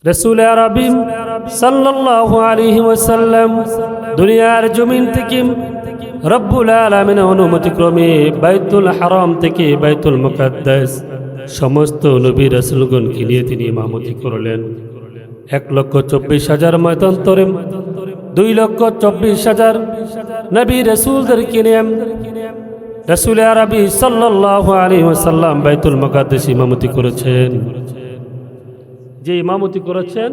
রাসূল আরবি সাল্লাল্লাহু আলাইহি ওয়াসাল্লাম দুনিয়ার জমিন থেকে রব্বুল আলামিনের অনুমতিক্রমে বাইতুল হারাম থেকে বাইতুল মুকাদ্দাস সমস্ত নবী রাসূলগণকে নিয়ে তিনি ইমামতি করলেন। 1,24,000 মতান্তরে 2,24,000 নবী রাসূলদেরকে নিয়ে রাসূল আরবি সাল্লাল্লাহু আলাইহি ওয়াসাল্লাম বাইতুল মুকাদ্দাস ইমামতি করেছেন। যে ইমামতি করেছেন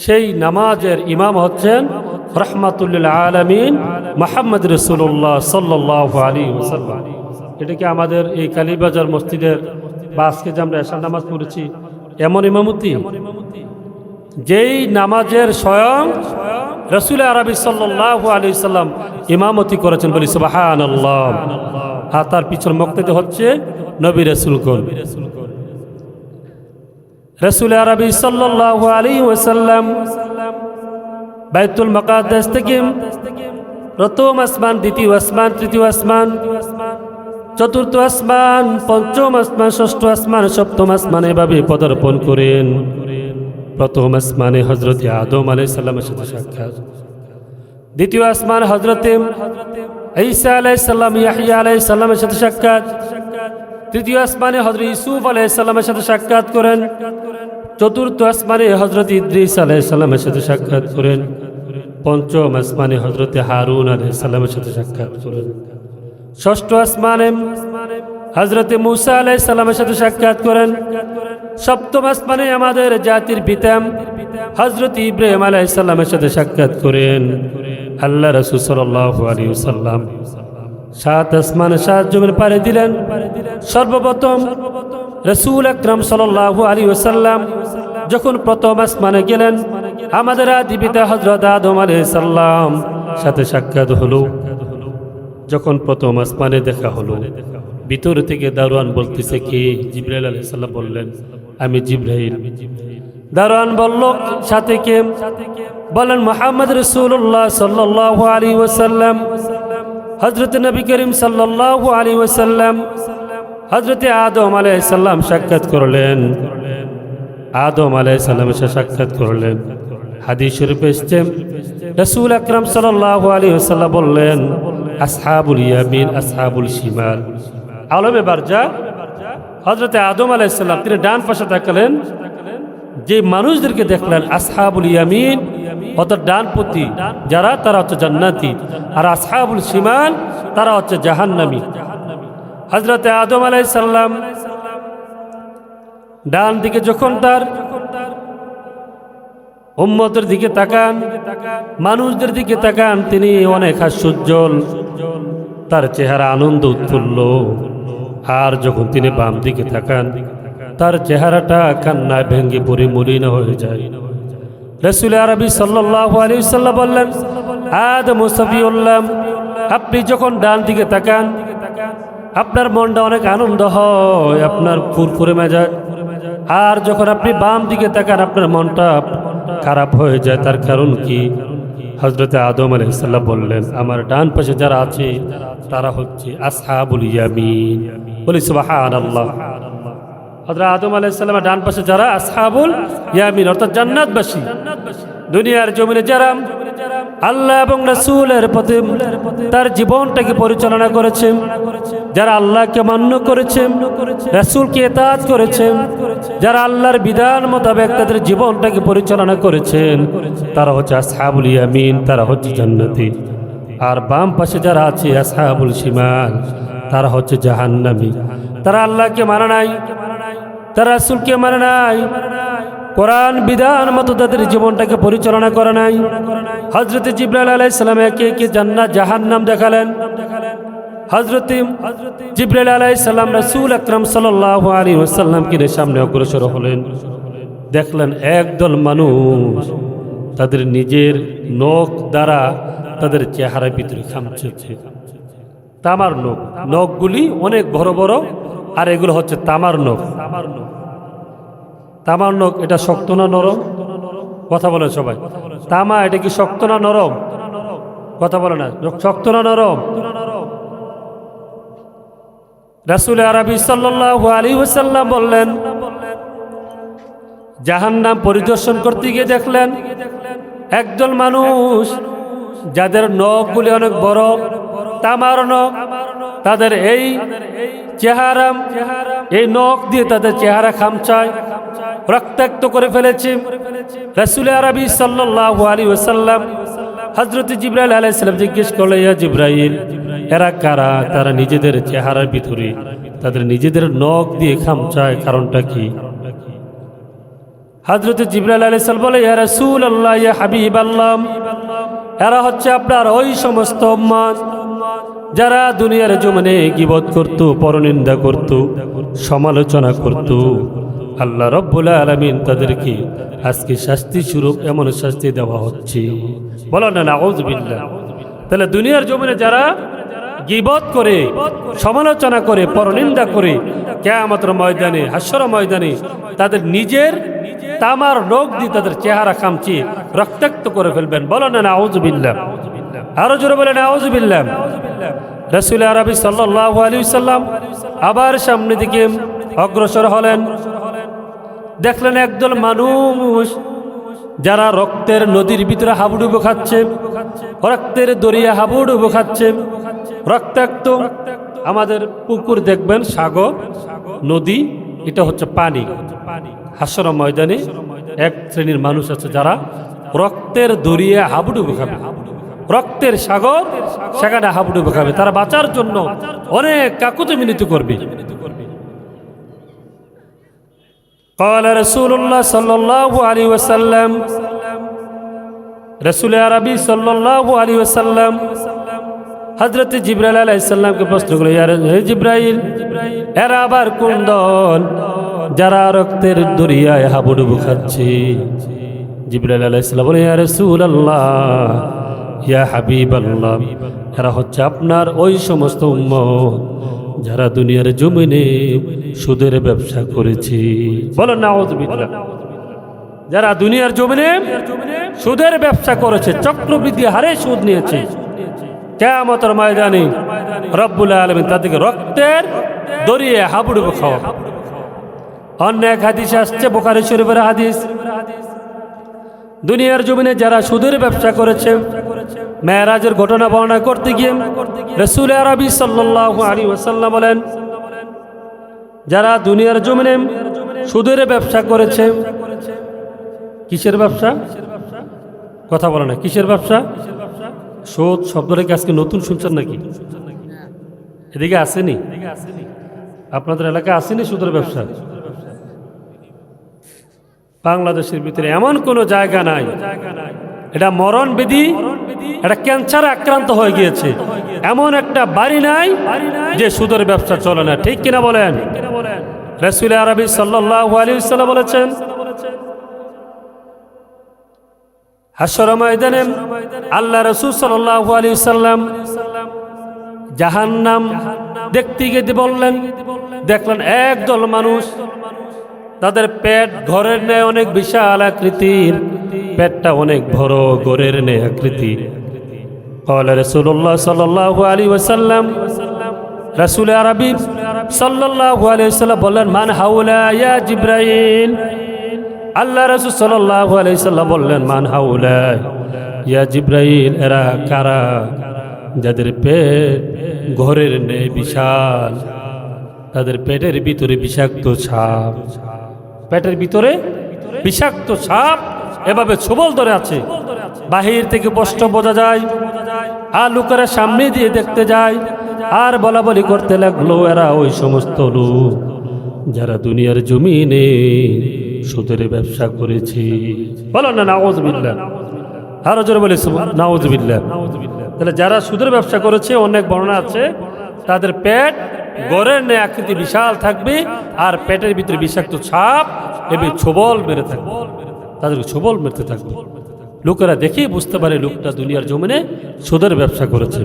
সেই নামাজের ইমাম হচ্ছেন রাহমাতুল লিল আলামিন মুহাম্মদ রাসূলুল্লাহ সাল্লাল্লাহু আলাইহি ওয়াসাল্লাম। এটা কি আমাদের এই কালীবাজার মসজিদের বা আজকে যে আমরা এশার নামাজ পড়েছি এমন ইমামতি? যেই নামাজের স্বয়ং রাসূল আরবি সাল্লাল্লাহু আলাইহি ওয়াসাল্লাম ইমামতি করেছেন, বলি সুবহানাল্লাহ। আর তার পিছন মুক্তাদি হচ্ছে নবী রাসূলগণ। রাসূল আরবি সাল্লাল্লাহু আলাইহি ওয়াসাল্লাম বাইতুল মুকাদ্দাস থেকে প্রথম আসমান, দ্বিতীয় আসমান, তৃতীয় আসমান, চতুর্থ আসমান, পঞ্চম আসমান, ষষ্ঠ আসমান, সপ্তম আসমানে এভাবে পদার্পণ করেন। প্রথম আসমানে হযরত আদম আলাইহিস সালামের সাথে সাক্ষাৎ, দ্বিতীয় আসমান হযরত ঈসা আলাইহিস সালাম, ইয়াহইয়া আলাইহিস সালামের সাথে সাক্ষাৎ, তৃতীয় আসমানে হযরত ইউসুফ আলাইহিস সালামের সাথে সাক্ষাৎ করেন, চতুর্থ আসমানে হযরত ইদ্রিস আলাইহিস সালামের সাথে সাক্ষাৎ করেন, পঞ্চম আসমানে হযরত হারুন আলাইহিস সালামের সাথে সাক্ষাৎ করেন, ষষ্ঠ আসমানে হযরত মুসা আলাইহিস সালামের সাথে সাক্ষাৎ করেন, সপ্তম আসমানে আমাদের জাতির পিতা হযরত ইব্রাহিম আলাইহিস সালামের সাথে সাক্ষাৎ করেন আল্লাহ রাসূল সাল্লাল্লাহু আলাইহি ওয়াসাল্লাম। সাত আসমানে সাত জমিন পাড়ি দিলেন। সর্বপ্রথম রাসূল আকরাম সাল্লাল্লাহু আলাইহি ওয়াসাল্লাম যখন প্রথম আসমানে গেলেন, আমাদের আদি পিতা হযরত আদম আলাইহিস সালাম সাথে সাক্ষাৎ হলো। যখন প্রথম আসমানে দেখা হলো, ভিতর থেকে দারোয়ান বলতেছে, কে? জিবরাইল আলাইহিস সালাম বললেন, আমি জিবরাইল। দারোয়ান বলল, সাথে কে? বলেন, মুহাম্মদ রাসূলুল্লাহ সাল্লাল্লাহু আলাইহি ওয়াসাল্লাম। হযরত নবী করিম সাল্লাল্লাহু আলাইহি ওয়াসাল্লাম হযরত আদম আলাইহিস সালাম সাক্ষাৎ করলেন। আদম আলাইহিস সালামের সাথে সাক্ষাৎ করলেন। হাদিস শরীফে এসেছে, রাসূল আকরাম সাল্লাল্লাহু আলাইহি ওয়াসাল্লাম বললেন, আসহাবুল ইয়ামিন, আসহাবুল শিমাল। আলমে বারজা হযরত আদম আলাইহিস সালাম তিনি ডান পাশে তাকালেন, যে মানুষদেরকে দেখলেন আসহাবুল ইয়ামিন অর্থাৎ ডানপন্থী যারা, তারা হচ্ছে জান্নাতি, আর আসহাবুল শিমাল তারা হচ্ছে জাহান্নামী। হযরত আদম আলাইহিস সালাম ডান দিকে যখন তার উম্মতের দিকে তাকান, মানুষদের দিকে তাকান, তিনি অনেক হাস্যোজ্জ্বল, তার চেহারা আনন্দ উৎফুল্ল। আর যখন তিনি বাম দিকে তাকান, তার চেহারাটা কান্নায় ভেঙে পড়ে মলিন হয়ে যায়। রাসূল আরবি সাল্লাল্লাহু আলাইহি ওয়াসাল্লাম বললেন, আদম সাফিউল্লাহ, আপনি যখন ডান দিকে তাকান আপনার মনটা অনেক আনন্দ হয়, আপনার ফুরফুরে মেজাজ। আর যখন আপনি বাম দিকে তাকান আপনার মনটা খারাপ হয়ে যায়। তার কারণ কি? হযরত আদম আলাইহিস সালাম বললেন, আমার ডান পাশে যারা আছে তারা হচ্ছে আসহাবুল ইয়ামিন। বলি সুবহানাল্লাহ। হযরত আদম আলাইহিস সালামের ডান পাশে যারা আসহাবুল ইয়ামিন অর্থাৎ জান্নাতবাসী, দুনিয়ার জমিনে যারা আল্লাহ এবং রাসূলের পথে তার জীবনটাকে পরিচালনা করেছেন, যারা আল্লাহকে মান্য করেছেন, রাসূলকে ইতাআত করেছেন, যারা আল্লাহর বিধান মোতাবেক তাদের জীবনটাকে পরিচালনা করেছেন, তারা হচ্ছে আসহাবুল ইয়ামিন, তারা হচ্ছে জান্নাতি। আর বাম পাশে যারা আছে আসহাবুল শিমাল, তারা হচ্ছে জাহান্নামী। তারা আল্লাহকে মানে নাই, তারা রাসূলকে মানে নাই, কোরআন বিধান মতো তাদের জীবনটাকে পরিচালনা করে নাই। হযরত জিবরাইল আলাইহিস সালাম একে একে জান্নাত জাহান্নাম দেখালেন। হযরত জিবরাইল আলাইহিস সালাম রাসূল আকরাম সাল্লাল্লাহু আলাইহি ওয়াসাল্লামকে সামনে অগ্রসর হলেন। দেখলেন একদল মানুষ তাদের নিজের নখ দ্বারা তাদের চেহারার ভিতরে খামচেছে। তামার নখ, নখগুলি অনেক বড় বড়, আর এগুলো হচ্ছে তামার নখ। তামার নখ এটা শক্ত না নরম? কথা বলে সবাই। তামা এটা কি শক্ত না নরম? কথা বলে না, শক্ত না নরম? রাসূল আরবি সাল্লাল্লাহু আলাইহি ওয়াসাল্লাম বললেন, জাহান্নাম পরিদর্শন করতে গিয়ে দেখলেন একদল মানুষ যাদের নখগুলি অনেক বড়, তামার নখ, তাদের এই চেহারা, এই নখ দিয়ে তাদের চেহারা খামচায় রক্তাক্ত করে ফেলেছে। রাসূল আরবি সাল্লাল্লাহু আলাইহি ওয়াসাল্লাম হযরত জিবরাইল আলাইহিস সালাম জিজ্ঞেস করলেন, ইয়া জিবরাইল, এরা কারা? তারা নিজেদের চেহারার ভিতরে তাদের নিজেদের নখ দিয়ে খামচায়, কারণটা কি? হযরত জিবরাইল আলাইহিস সালাম বলে, ইয়া রাসূলুল্লাহ, ইয়া হাবিবাল্লাহ, এরা হচ্ছে আপনার ওই সমস্ত উম্মত যারা দুনিয়ার জমিনে গীবত করত, পরনিন্দা করত, সমালোচনা করত। আল্লাহ রাব্বুল আলামিন তাদেরকে আজকে শাস্তি স্বরূপ এমন শাস্তি দেওয়া হচ্ছে। বলো না নাউযুবিল্লাহ। তাহলে দুনিয়ার জমিনে যারা গীবত করে, সমালোচনা করে, পরনিন্দা করে, কিয়ামতের ময়দানে, হাশরের ময়দানে তাদের নিজের তামার নখ দিয়ে তাদের চেহারা খামচিয়ে রক্তাক্ত করে ফেলবেন। বলো না নাউযুবিল্লাহ। আরো জোরে বলে নাউযুবিল্লাহ। রাসূল আরবি সাল্লাল্লাহু আলাইহি ওয়াসাল্লাম আবার সামনে দিকে অগ্রসর হলেন। দেখলেন একদল মানুষ যারা রক্তের নদীর ভিতরে হাবুডুবু খাচ্ছে, রক্তের দরিয়া হাবুডুবু খাচ্ছে, রক্তাক্ত। আমাদের পুকুর দেখবেন, সাগর, নদী, এটা হচ্ছে পানি। হাশর ময়দানে এক শ্রেণীর মানুষ আছে যারা রক্তের দরিয়া হাবুডুবু খাবে, রক্তের সাগর, সেখানে হাবুডুবু খাবে। তারা বাঁচার জন্য অনেক কাকুতি মিনতি করবে। قال رسول الله صلى الله عليه وسلم, রাসূল আরবি সাল্লাল্লাহু আলাইহি ওয়াসাল্লাম হযরত জিবরাইল আলাইহিস সালামকে প্রশ্ন করলেন, হে জিবরাইল, এরা আবার কোন দল যারা রক্তের দরিয়ায় হাবুডুবু খাচ্ছে? জিবরাইল আলাইহিস সালাম বলেন, ইয়া রাসূলুল্লাহ, ইয়া হাবিবাল্লাহ, এরা হচ্ছে আপনার ওই সমস্ত উম্মত যারা দুনিয়ার জমিনে সুদের ব্যবসা করেছে। বলেন নাউযুবিল্লাহ। যারা দুনিয়ার জমিনে সুদের ব্যবসা করেছে, চক্রবৃদ্ধি হারে সুদ নিয়েছে, কিয়ামতের ময়দানে রব্বুল আলামিন তাদেরকে রক্তের দরিয়ে হাবুডুবু খাওয়া। অন্য এক হাদিস আসছে, বুখারী শরীফের হাদিস, দুনিয়ার জমিনে যারা সুদের ব্যবসা করেছে, মেরাজের ঘটনা বর্ণনা করতে গিয়ে রাসূল আরবি সাল্লাল্লাহু আলাইহি ওয়াসাল্লাম বলেন, যারা দুনিয়ার জমিনে সুদের ব্যবসা করেছে। কিসের ব্যবসা? কথা বলে না, কিসের ব্যবসা? সুদ শব্দটা কি আজকে নতুন শুনছেন নাকি? এদিকে আসেনি? আপনাদের এলাকায় আসেনি সুদের ব্যবসা? বাংলাদেশের ভিতরে এমন কোনো জায়গা নাই, এটা মরণ ব্যাধি, এটা ক্যান্সারে আক্রান্ত হয়ে গিয়েছে, এমন একটা বাড়ি নাই যে সুদের ব্যবসা চলে না। ঠিক কিনা বলেন? রাসূল আরবি সাল্লাল্লাহু আলাইহি ওয়াসাল্লাম বলেছেন, হাশর ময়দানে আল্লাহ রাসূল সাল্লাল্লাহু আলাইহি ওয়াসাল্লাম জাহান্নাম দেখতে গিয়ে বললেন, দেখলেন একদল মানুষ, তাদের পেট ঘরের ন্যায় অনেক বিশাল আকৃতির, পেটটা অনেক বড়, ঘরের ন্যায় আকৃতি। قال رسول الله صلى الله عليه وسلم, রাসূল আরবি সাল্লাল্লাহু আলাইহি ওয়াসাল্লাম বললেন, মান হাউলা ইয়া জিবরাইল। আল্লাহ রাসূল সাল্লাল্লাহু আলাইহি ওয়াসাল্লাম বললেন, মান হাউলা ইয়া জিবরাইল, এরা কারা যাদের পেট ঘরের ন্যায় বিশাল, তাদের পেটের ভিতরে বিষাক্ত সাপ, পেটের ভিতরে বিষাক্ত সাপ এভাবে ছবল ধরে আছে, বাহির থেকে স্পষ্ট বোঝা যায়। আর লোকেরা সামনে দিয়ে দেখতে যায় আর বলা বলি করতে লাগলো, এরা ওই সমস্ত লোক যারা দুনিয়ার জমিনে সুদের ব্যবসা করেছে। বলো না নাউযুবিল্লাহ। আরো জোরে বলে নাউযুবিল্লাহ। তাহলে যারা সুদের ব্যবসা করেছে, অনেক বর্ণনা আছে, তাদের পেট গড়ের ন্যায় আকৃতি বিশাল থাকবে আর পেটের ভিতরে বিষাক্ত সাপ এভাবে ছোবল মেরে থাকবে, তাদেরকে ছোবল মেরতে থাকবে। লোকেরা দেখেই বুঝতে পারে লোকটা দুনিয়ার জমিনে সুদের ব্যবসা করেছে।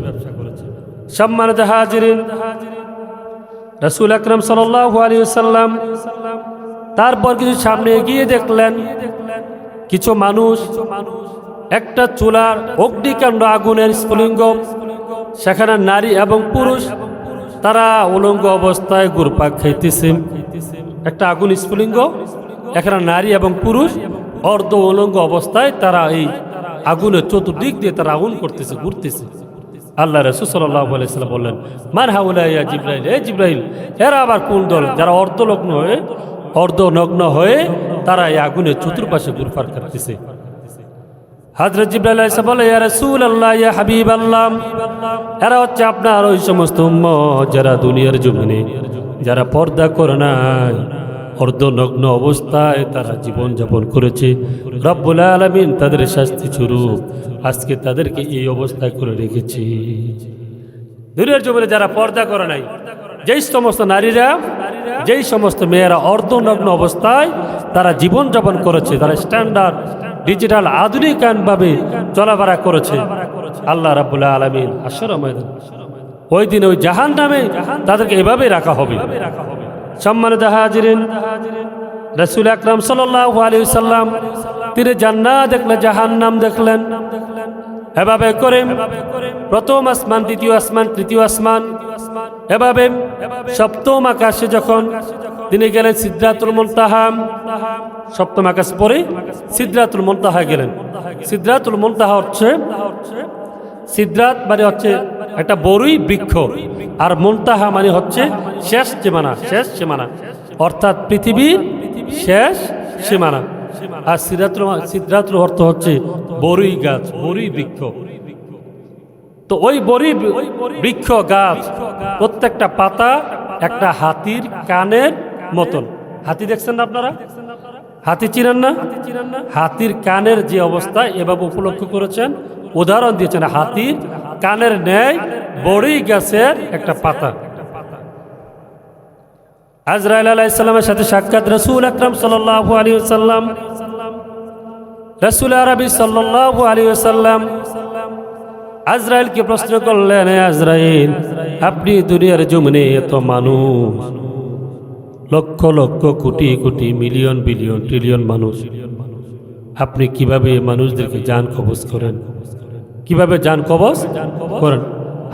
সম্মানিত হাজিরিন, রাসূল আকরাম সাল্লাল্লাহু আলাইহি ওয়াসাল্লাম তারপর কিছু সামনে এগিয়ে দেখলেন কিছু মানুষ একটা চুলার অগ্নিকাণ্ড, আগুনের স্ফুলিঙ্গ, সেখানে নারী এবং পুরুষ তারা উলঙ্গ অবস্থায় ঘুরপাক খাইতেছে। একটা আগুন স্ফুলিঙ্গ, এখানে নারী এবং পুরুষ অর্ধ উলঙ্গ অবস্থায় তারা এই আগুনের চতুর্দিক দিয়ে তারা আগুন করতেছে, ঘুরতেছে। আল্লাহ রাসূল সাল্লাল্লাহু আলাইহি ওয়াসাল্লাম বললেন, মান হাউলা ইয়া জিবরাইল, হে জিবরাইল, এরা আবার কোন দল? যারা অর্ধনগ্ন হয়ে তারা এই আগুনের চতুর্পাশে ঘুরপাক করতেছে। হযরত জিবরাইল এসে বলে, ইয়া রাসূলুল্লাহ, ইয়া হাবিবাল্লাহ, এরা হচ্ছে আপনার ওই সমস্ত উম্মত যারা দুনিয়ার জমিনে যারা পর্দা করে নাই, অর্ধনগ্ন অবস্থায় তারা জীবন যাপন করেছে। রব্বুল আলামিন তাদের শাস্তি স্বরূপ আজকে তাদেরকে এই অবস্থায় করে রেখেছে। দুনিয়ার জমিনে যারা পর্দা করে নাই, যেই সমস্ত নারীরা, যেই সমস্ত মেয়েরা অর্ধনগ্ন অবস্থায় তারা জীবন যাপন করেছে, তারা স্ট্যান্ডার্ড ডিজিটাল আধুনিকায়নভাবে চলাফেরা করেছে, আল্লাহ রাব্বুল আলামিন হাশর ময়দান ওই দিন ওই জাহান্নামে তাদেরকে এভাবে রাখা হবে। সম্মানিত হাজিরিন, রাসূল আকরাম সাল্লাল্লাহু আলাইহি ওয়াসাল্লাম তিনি জান্নাত দেখলেন, জাহান্নাম দেখলেন। এভাবে করে প্রথম আসমান, দ্বিতীয় আসমান, তৃতীয় আসমান, এভাবে সপ্তম আকাশে যখন তিনি গেলেন সিদরাতুল মুনতাহা, সপ্তম আকাশ পরে সিদরাতুল মুনতাহা গেলেন। সিদরাতুল মুনতাহা হচ্ছে, সিদরাত মানে হচ্ছে একটা বড়ই বৃক্ষ, আর মুনতাহা মানে হচ্ছে শেষ সীমানা, শেষ সীমানা অর্থাৎ পৃথিবীর শেষ সীমানা। আর সিদরাতুল অর্থ হচ্ছে বড়ই গাছ, বড়ই বৃক্ষ। তো ওই বড়ই বৃক্ষ গাছ প্রত্যেকটা পাতা একটা হাতির কানের মতন। হাতি দেখছেন না আপনারা? হাতি চিনেন না? হাতির কানের যে অবস্থা এভাবে উপলক্ষ করেছেন, উদাহরণ দিয়েছেন হাতির কানের ন্যায় বড়ই গাছের একটা পাতা। আজরাইল আলাইহিস সালামের সাথে সাক্ষাৎ রাসূল আকরাম সাল্লাল্লাহু আলাইহি ওয়াসাল্লাম, রাসূল আরবি সাল্লাল্লাহু আলাইহি ওয়াসাল্লাম আজরাইলকে প্রশ্ন করলেন, হে আজরাইল, আপনি দুনিয়ার জমিনে এত মানুষ, lakh lakh crore crore million billion trillion মানুষ, আপনি কিভাবে মানুষদেরকে জান কবজ করেন? কিভাবে জান কবজ করেন?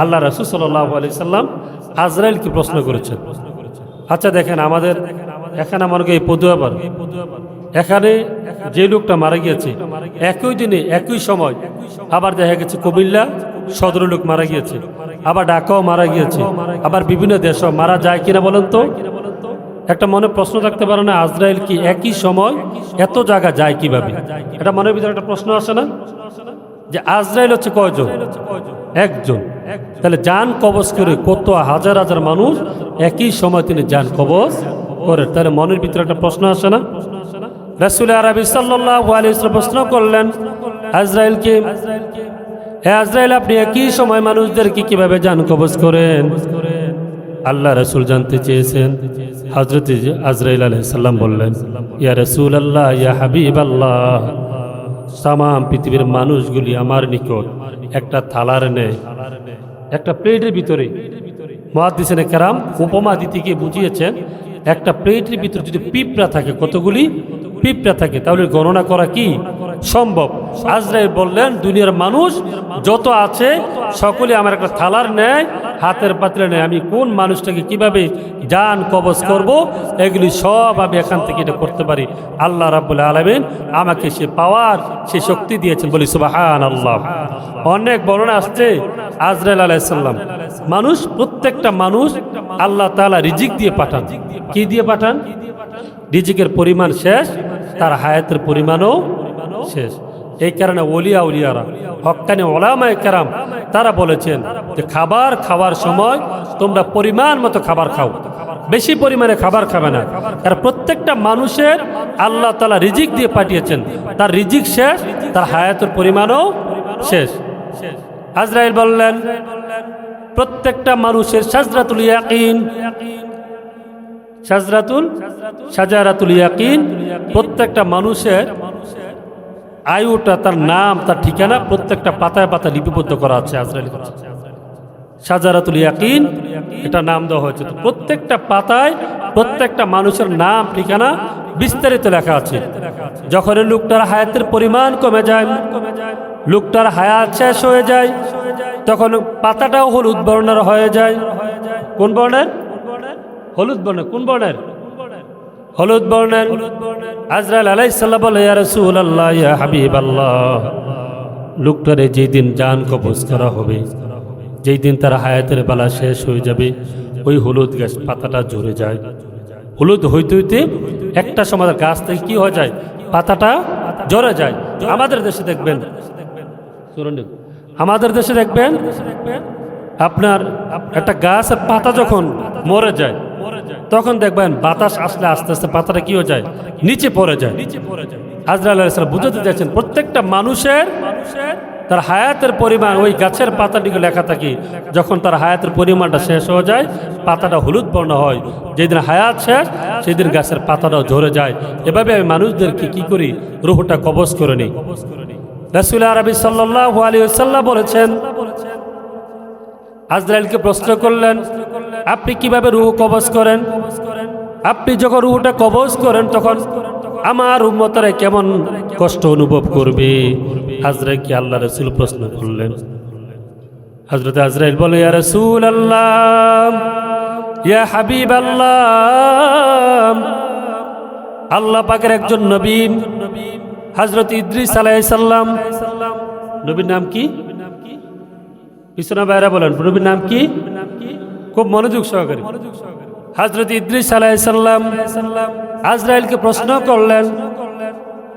আল্লাহ রাসূল সাল্লাল্লাহু আলাইহি সাল্লাম আজরাইলকে প্রশ্ন করেছেন। আচ্ছা দেখেন, আমাদের এখানে মনে করি পদুয়াবার, এখানে যে লোকটা মারা গিয়েছে একই দিনে একই সময়, আবার দেখা গেছে কুমিল্লা সদর লোক মারা গিয়েছে, আবার ঢাকাও মারা গিয়েছে, আবার বিভিন্ন দেশও মারা যায় কিনা বলেন তো? একটা মনে প্রশ্ন থাকতে পারে না, আজরাইল কি একই সময় এত জায়গা যায় কিভাবে? এটা মনের ভিতরে একটা প্রশ্ন আসে না যে আজরাইল হচ্ছে কয়জন? একজন। তাহলে জান কবজ করে কত হাজার হাজার মানুষ একই সময় তিনি জান কবজ করে, তাহলে মনের ভিতরে একটা প্রশ্ন আসে না? রাসূল আরবি সাল্লাল্লাহু আলাইহি ওয়াসাল্লাম প্রশ্ন করলেন আজরাইলকে, হে আজরাইল, আপনি একই সময় মানুষদেরকে কিভাবে জান কবজ করেন? আল্লাহ রাসূল জানতে চেয়েছেন। হযরত আজরাইল আলাইহিস সালাম বললেন, ইয়া রাসূলুল্লাহ, ইয়া হাবিবাল্লাহ, তামাম পৃথিবীর মানুষগুলি আমার নিকট একটা থালার ন্যায়, একটা প্লেটের ভিতরে। মুহাদ্দিসিনে কেরাম উপমা দিতে গিয়ে বুঝিয়েছেন, একটা প্লেটের ভিতরে যদি পিঁপড়া থাকে, কতগুলি পিঁপড়া থাকে, তাহলে গণনা করা কি সম্ভব? আজরাইল বললেন, দুনিয়ার মানুষ যত আছে সকলে আমার একটা থালার ন্যায়, হাতের পাতিলে নেয়। আমি কোন মানুষটাকে কিভাবে জান কবজ করব, এগুলি সব আমি এখান থেকে এটা করতে পারি। আল্লাহ রাব্বুল আলামিন আমাকে সে পাওয়ার, সে শক্তি দিয়েছেন, বলি সুবহানাল্লাহ। অনেক বর্ণনা আসছে আজরাইল আলাইহিস সালাম, মানুষ, প্রত্যেকটা মানুষ আল্লাহ তাআলা রিজিক দিয়ে পাঠান। কি দিয়ে পাঠান? রিজিকের পরিমাণ শেষ, তার হায়াতের পরিমাণও শেষ। এই কারণে ওলিয়া উলিয়ারা, হক্কানি ওলামায়ে কেরাম তারা বলেছেন যে খাবার খাওয়ার সময় তোমরা পরিমাণ মতো খাবার খাও, বেশি পরিমাণে খাবার খাবে না। কারণ প্রত্যেকটা মানুষের আল্লাহ তাআলা রিজিক দিয়ে পাঠিয়েছেন, তার রিজিক শেষ, তার হায়াতের পরিমাণও শেষ। আজরাইল বললেন, প্রত্যেকটা মানুষের শাজরাতুল ইয়াকিন, শাজারাতুল ইয়াকিন, প্রত্যেকটা মানুষের আয়ুটা, তার নাম, তার ঠিকানা প্রত্যেকটা পাতায় পাতায় লিপিবদ্ধ করা আছে। আজরাইল শাজারাতুল ইয়াকিন এটা নাম দেওয়া হয়েছে। প্রত্যেকটা পাতায় প্রত্যেকটা মানুষের নাম, ঠিকানা বিস্তারিত লেখা আছে। যখন লোকটার হায়াতের পরিমাণ কমে যায়, লোকটার হায়াত শেষ হয়ে যায়, তখন পাতাটাও হলুদ বর্ণের হয়ে যায়। কোন বর্ণের? হলুদ বর্ণের। কোন বর্ণের? হলুদ বর্ণের। আজরাইল আলাইহিস সালাম বলে, ইয়া রাসূলুল্লাহ, ইয়া হাবিবাল্লাহ, লোকটারে যেই দিন জান কবজ করা হবে, যেই দিন তার হায়াতের বেলা শেষ হয়ে যাবে, ওই হলুদ গাছ পাতাটা ঝরে যায়। হলুদ হইতে হইতে একটা সময় গাছ থেকে কি হয়ে যায়, পাতাটা ঝরে যায়। আমাদের দেশে দেখবেন, আমাদের দেশে দেখবেন আপনার একটা গাছের পাতা যখন মরে যায়, তখন দেখবেন বাতাস আসলে আস্তে আস্তে পাতাটা কি হয়ে যায়, নিচে পড়ে যায়। আজরাইল আলাইহিস সালাম বুঝাতে চাইছেন, প্রত্যেকটা মানুষের তার হায়াতের পরিমাণ ওই গাছের পাতাটিকে লেখা থাকে। যখন তার হায়াতের পরিমাণটা শেষ হয়ে যায়, পাতাটা হলুদ বর্ণ হয়। যেদিন হায়াত শেষ, সেদিন গাছের পাতাটাও ঝরে যায়। এভাবে আমি মানুষদেরকে কি করি, রূহটা কবজ করে নিই। রাসূল আরবি সাল্লাল্লাহু আলাইহি ওয়াসাল্লাম বলেছেন, আজরাইলকে প্রশ্ন করলেন, আপনি কিভাবে রূহ কবজ করেন? আপনি যখন রূহটা কবজ করেন তখন আমার উম্মতরা কেমন কষ্ট অনুভব করবে? আজরাইলকে আল্লাহ রাসূল প্রশ্ন করলেন। হযরত আজরাইল বলে, ইয়া রাসূলুল্লাহ, ইয়া হাবিবাল্লাহ, আল্লাহ পাকের একজন নবী হযরত ইদ্রিস আলাইহিস সালাম। নবীর নাম কি? পিছনে বাইরে বলেন, নবীর নাম কি? খুব মনোযোগ সহকারে। হযরত ইদ্রিস আলাইহিস সালাম আজরাইলকে প্রশ্ন করলেন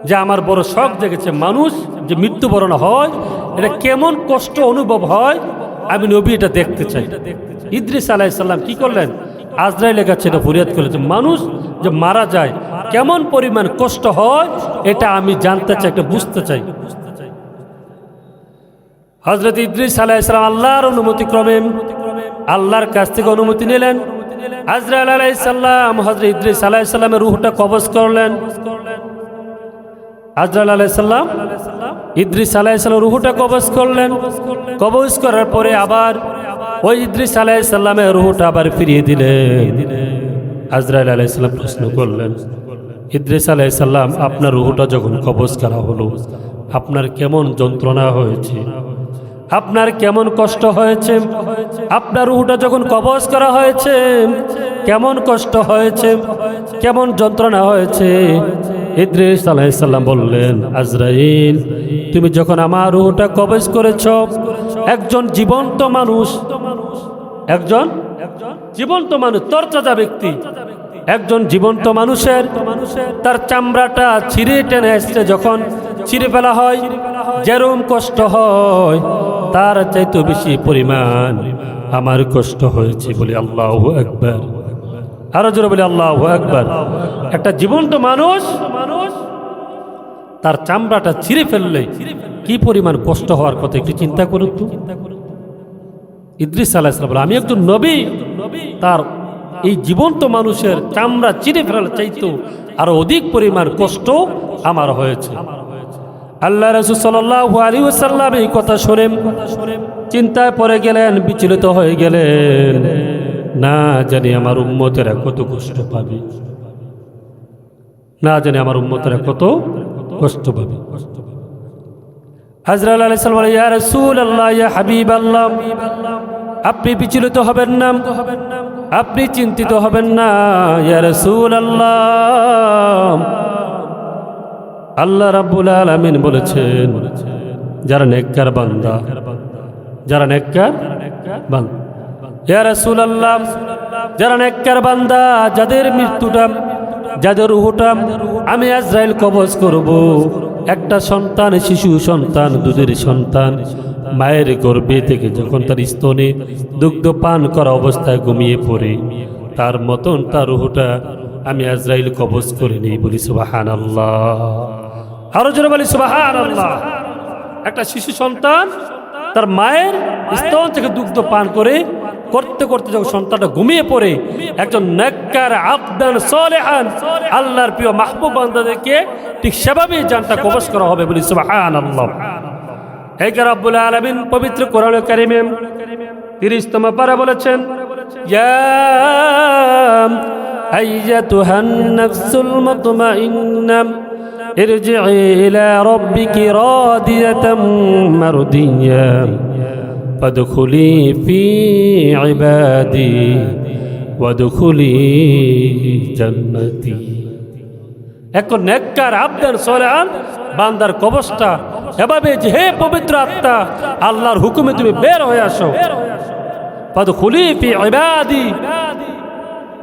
যে আমার বড় শখ জেগেছে, মানুষ যে মৃত্যুবরণ হয় এটা কেমন কষ্ট অনুভব হয়, আমি নবী এটা দেখতে চাই। ইদ্রিস আলাইহিস সালাম কি করলেন, আজরাইলের কাছে এটা ফরিয়াদ করেছে, মানুষ যে মারা যায় কেমন পরিমাণ কষ্ট হয় এটা আমি জানতে চাই, এটা বুঝতে চাই। হযরত ইদ্রিস আলাইহিস সালাম আল্লাহর অনুমতি ক্রমে আল্লাহর কাছ থেকে অনুমতি নিলেন। আজরাইল আলাইহিস সালাম হযরত ইদ্রিস আলাইহিস সালামের রূহটা কবজ করলেন। আজরাইল আলাইহিস সালাম ইদ্রিস আলাইহিস সালামের রূহটা কবজ করলেন। কবজ করার পরে আবার ওই ইদ্রিস আলাইহিস সালামের রূহটা আবার ফিরিয়ে দিলেন। আজরাইল আলাইহিস সালাম প্রশ্ন করলেন, ইদ্রিস আলাইহিস সালাম, আপনার রূহটা যখন কবজ করা হলো, আপনার কেমন যন্ত্রণা হয়েছে? আপনার কেমন কষ্ট হয়েছে? আপনার রূহটা যখন কবজ করা হয়েছে কেমন কষ্ট হয়েছে, কেমন যন্ত্রণা হয়েছে? ইদ্রিস আলাইহিস সালাম বললেন, আজরাইল, তুমি যখন আমার রূহটা কবজ করেছ, একজন জীবন্ত মানুষ, একজন জীবন্ত মানুষ, তরতাজা ব্যক্তি, একজন জীবন্ত মানুষের তার চামড়াটা ছিঁড়ে টেনে আসছে, যখন ছিঁড়ে ফেলা হয় যেরকম কষ্ট হয়, তার চাইতে বেশি পরিমাণ আমার কষ্ট হয়েছে। বলি আল্লাহু আকবার। আরো জোরে বলি আল্লাহু আকবার। একটা জীবন্ত মানুষ তার চামড়াটা ছিঁড়ে ফেললে কি পরিমাণ কষ্ট হওয়ার কথা একটু চিন্তা করুন তো। ইদ্রিস আলাইহিস সালাম বলে, আমি একজন নবী, তার এই জীবন্ত মানুষের চামড়া চিরে ফেলার চাইতো আরো অধিক পরিমাণ কষ্ট আমার হয়েছে। আল্লাহ রাসূল সাল্লাল্লাহু আলাইহি ওয়াসাল্লাম এই কথা শুনে চিন্তায় পড়ে গেলেন, বিচলিত হয়ে গেলেন, না জানি আমার উম্মতেরা কত কষ্ট পাবে, না জানি আমার উম্মতেরা কত কষ্ট পাবে। আজরাইল আলাইহিস সালাম বলে, ইয়া রাসূলুল্লাহ, ইয়া হাবিবাল্লাহ, আপনি বিচলিত হবেন না, আপনি চিন্তিত হবেন না। ইয়া রাসূলুল্লাহ, আল্লাহ রাব্বুল আলামিন বলেছেন, যারা নেককার বান্দা, যারা নেককার বান্দা, ইয়া রাসূলুল্লাহ, যারা নেককার বান্দা, যাদের মৃত্যুটা, যাদের রূহটা আমি আজরাইল কবজ করব, একটা সন্তান, শিশু সন্তান, দুধের সন্তান মায়ের গর্ভে থেকে যখন তার স্তনে দুগ্ধ পান করা অবস্থায় ঘুমিয়ে পড়ে, তার মতন তার রূহটা আমি আজরাইল কবজ করে নেই। বলি সুবহানাল্লাহ। আরো জোরে বলি সুবহানাল্লাহ। একটা শিশু সন্তান তার মায়ের স্তন থেকে দুগ্ধ পান করে করতে করতে যখন সন্তানটা ঘুমিয়ে পড়ে, একজন নেককার আবদান সালেহান আল্লাহর প্রিয় মাহবুব বান্দাদেরকে ঠিক সেভাবেই জানটা কবজ করা হবে। বলি সুবহানাল্লাহ। এই রব্বুল আলামিন পবিত্র কোরআন কারীমে 30তম পারা বলেছেন, ইয়া আইয়াতুহান নাফসুল মুতমাইন্নাহ ইরজিই ইলা রাব্বিকি রাদিয়াতাম মারদিয়্যা ফাদখুলি ফি ইবাদি ওয়াদখুলি জান্নাতি। এখন নেককার আবদান সলেহান বান্দার কবরটা এভাবে যে হে পবিত্র আত্মা আল্লাহর হুকুমে তুমি বের হয়ে আসো, ফাদখুলি ফি ইবাদি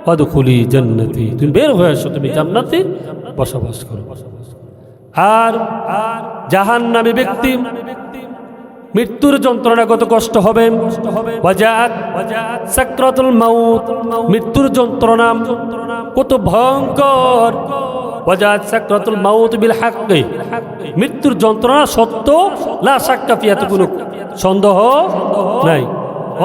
ওয়াদখুলি জান্নাতি, তুমি বের হয়ে আসো, তুমি জান্নাতে বসবাস করো। আর জাহান্নামী ব্যক্তি মৃত্যুর যন্ত্রণা কত কষ্ট হবে, ওয়াজাত সাকরাতুল মাউত, মৃত্যুর যন্ত্রণা কত ভয়ঙ্কর, ওয়াজাত সাকরাতুল মাউত বিল হাক্কি, মৃত্যুর যন্ত্রণা সত্য, লা শাক্কা ফিয়াতে কোনো সন্দেহ নাই।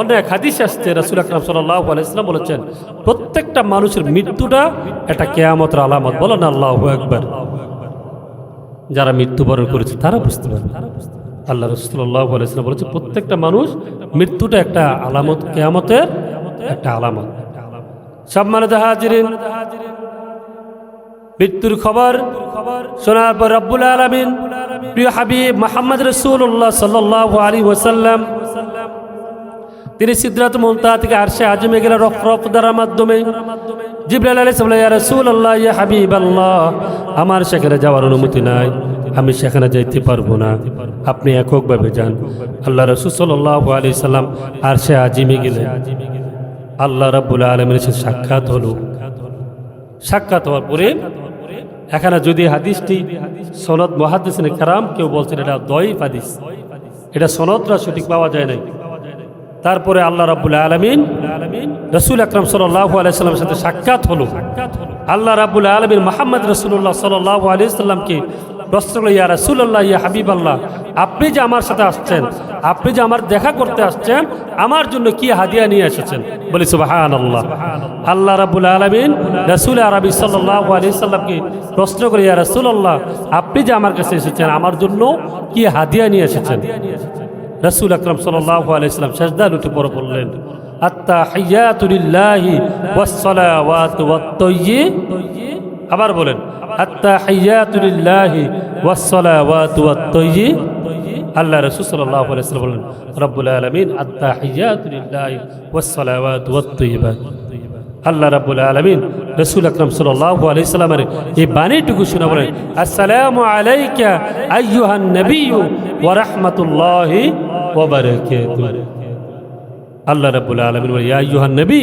অনেক হাদিস আসছে রাসূল আকরাম সাল্লাল্লাহু আলাইহি ওয়াসাল্লাম বলেছেন প্রত্যেকটা মানুষের মৃত্যুটা একটা কিয়ামতের আলামত। বলেন আল্লাহু আকবার। যারা মৃত্যুবরণ করেছে তারা বুঝতে পারবে। আল্লাহ রাসূল সাল্লাল্লাহু আলাইহি ওয়াসাল্লাম বলেছে প্রত্যেকটা মানুষ মৃত্যুটা একটা আলামত, কিয়ামতের একটা আলামত। সম্মানিত হাজিরিন, মৃত্যুর খবর শোনার পর রব্বুল আলামিন প্রিয় হাবিব মুহাম্মদ রাসূলুল্লাহ সাল্লাল্লাহু আলাইহি ওয়াসাল্লাম তিনি সিদরাতুল মুনতাহা থেকে আরশে আজিমে গেলেন রফ দ্বারার মাধ্যমে। জিবরাইল আলাইহিস সালাম ইয়া রাসূলুল্লাহ ইয়া হাবিবাল্লাহ, আমার সেখানে যাওয়ার অনুমতি নাই, আমি সেখানে যাইতে পারবো না, আপনি এককভাবে যান। আল্লাহ রাসূল সাল্লাল্লাহু আলাইহি সাল্লাম আরশে আজিমে গেলেন। আল্লাহ রাব্বুল আলামিনের সাথে সাক্ষাৎ হলো। সাক্ষাৎ হওয়ার পরে এখানে যদি হাদিসটি সনদ মুহাদ্দিসিনে কেরাম কেউ বলছেন এটা দয়ীফ হাদিস, এটা সনদটা সঠিক পাওয়া যায় নাই। তারপরে আল্লাহ রাব্বুল আলামিন রাসূল আকরাম সাল্লাল্লাহু আলাইহি সাল্লামের সাথে সাক্ষাৎ হলো। আল্লাহ রাব্বুল আলামিন মুহাম্মদ রাসূলুল্লাহ সাল্লাল্লাহু আলাইহি সাল্লামকে প্রশ্ন করলেন, ইয়া রাসূলুল্লাহ ইয়া হাবিবাল্লাহ, আপনি যে আমার সাথে আসছেন, আপনি যে আমার দেখা করতে আসছেন, আমার জন্য কি হাদিয়া নিয়ে এসেছেন? বলি সুবহানাল্লাহ। আল্লাহ রাব্বুল আলামিন রাসূল আরবি সাল্লাল্লাহু আলাইহি সাল্লামকে প্রশ্ন করে, ইয়া রাসূলুল্লাহ, আপনি যে আমার কাছে এসেছেন আমার জন্য কি হাদিয়া নিয়ে এসেছেন? রাসূল আকরাম সাল্লাল্লাহু আলাইহি সাল্লাম সিজদা লুটে পড়ে বললেন, আত্তাহিয়াতু লিল্লাহি ওয়াস সালাওয়াতু ওয়াত তাইয়্যিব। আবার বলেন, আত্তাহিয়াতু লিল্লাহি ওয়াস সালাওয়াতু ওয়াত তাইয়্যিব। আল্লাহ রাসূল সাল্লাল্লাহু আলাইহি সাল্লাম বলেন, রব্বুল আলামিন আত্তাহিয়াতু লিল্লাহি ওয়াস সালাওয়াতু ওয়াত তাইয়্যিবাত। আল্লাহ রাব্বুল আলামিন রাসূল আকরাম সাল্লাল্লাহু আলাইহি সাল্লামের এই বাণীটুকু শুনে বলেন, আসসালামু আলাইকা আইয়ুহান নবিয়্যু ওয়া রাহমাতুল্লাহি ওয়া বারাকাতুহু। আল্লাহ রাব্বুল আলামিন বলেন, ইয়া আইয়ুহান নবী,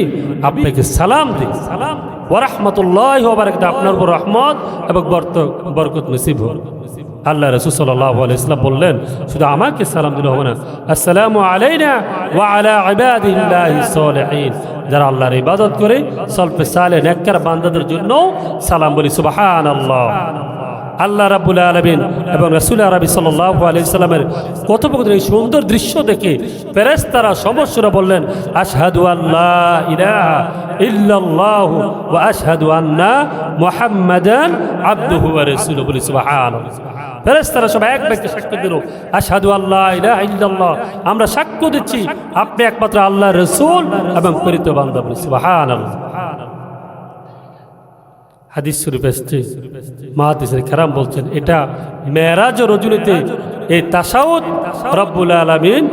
আপনাকে সালাম দিই, ওয়া রাহমাতুল্লাহি ওয়া বারাকাতুহু, আপনার উপর রহমত এবং বরকত নসিব হোক। আল্লাহ রাসূল সাল্লাল্লাহু আলাইহি সাল্লাম বললেন, শুধু আমাকে সালাম দিলে হবে না, আসসালামু আলাইনা ওয়া আলা ইবাদিল্লাহিস সালিহিন, যারা আল্লাহর ইবাদত করে সলফে সালেহ নেককার বান্দাদের জন্য সালাম বলি। সুবহানাল্লাহ। আল্লাহ রাব্বুল আলামিন এবং রাসূল আরবি সাল্লাল্লাহু আলাইহি সাল্লামের কথোপকথনের এই সুন্দর দৃশ্য দেখে ফেরেশতারা সমস্যরা বললেন, আশহাদু আল্লা ইলাহা ইল্লাল্লাহু ওয়া আশহাদু আন্না মুহাম্মাদান আবদুহু ওয়া রাসূলুহু। বলি সুবহানাল্লাহ। ফেরেশতারা সব এক বাক্যে সাক্ষ্য দিল, আশহাদু আল্লা ইলাহা ইল্লাল্লাহ, আমরা সাক্ষ্য দিচ্ছি আপনি একমাত্র আল্লাহর রাসূল এবং প্রেরিত বান্দা। বলি সুবহানাল্লাহ। হাদিস শরীফ এসেছে, মুহাদ্দিসিনে কেরাম বলছেন এটা মেরাজ ও রজনীতে এই তাশাহুদ রব্বুল আলামিন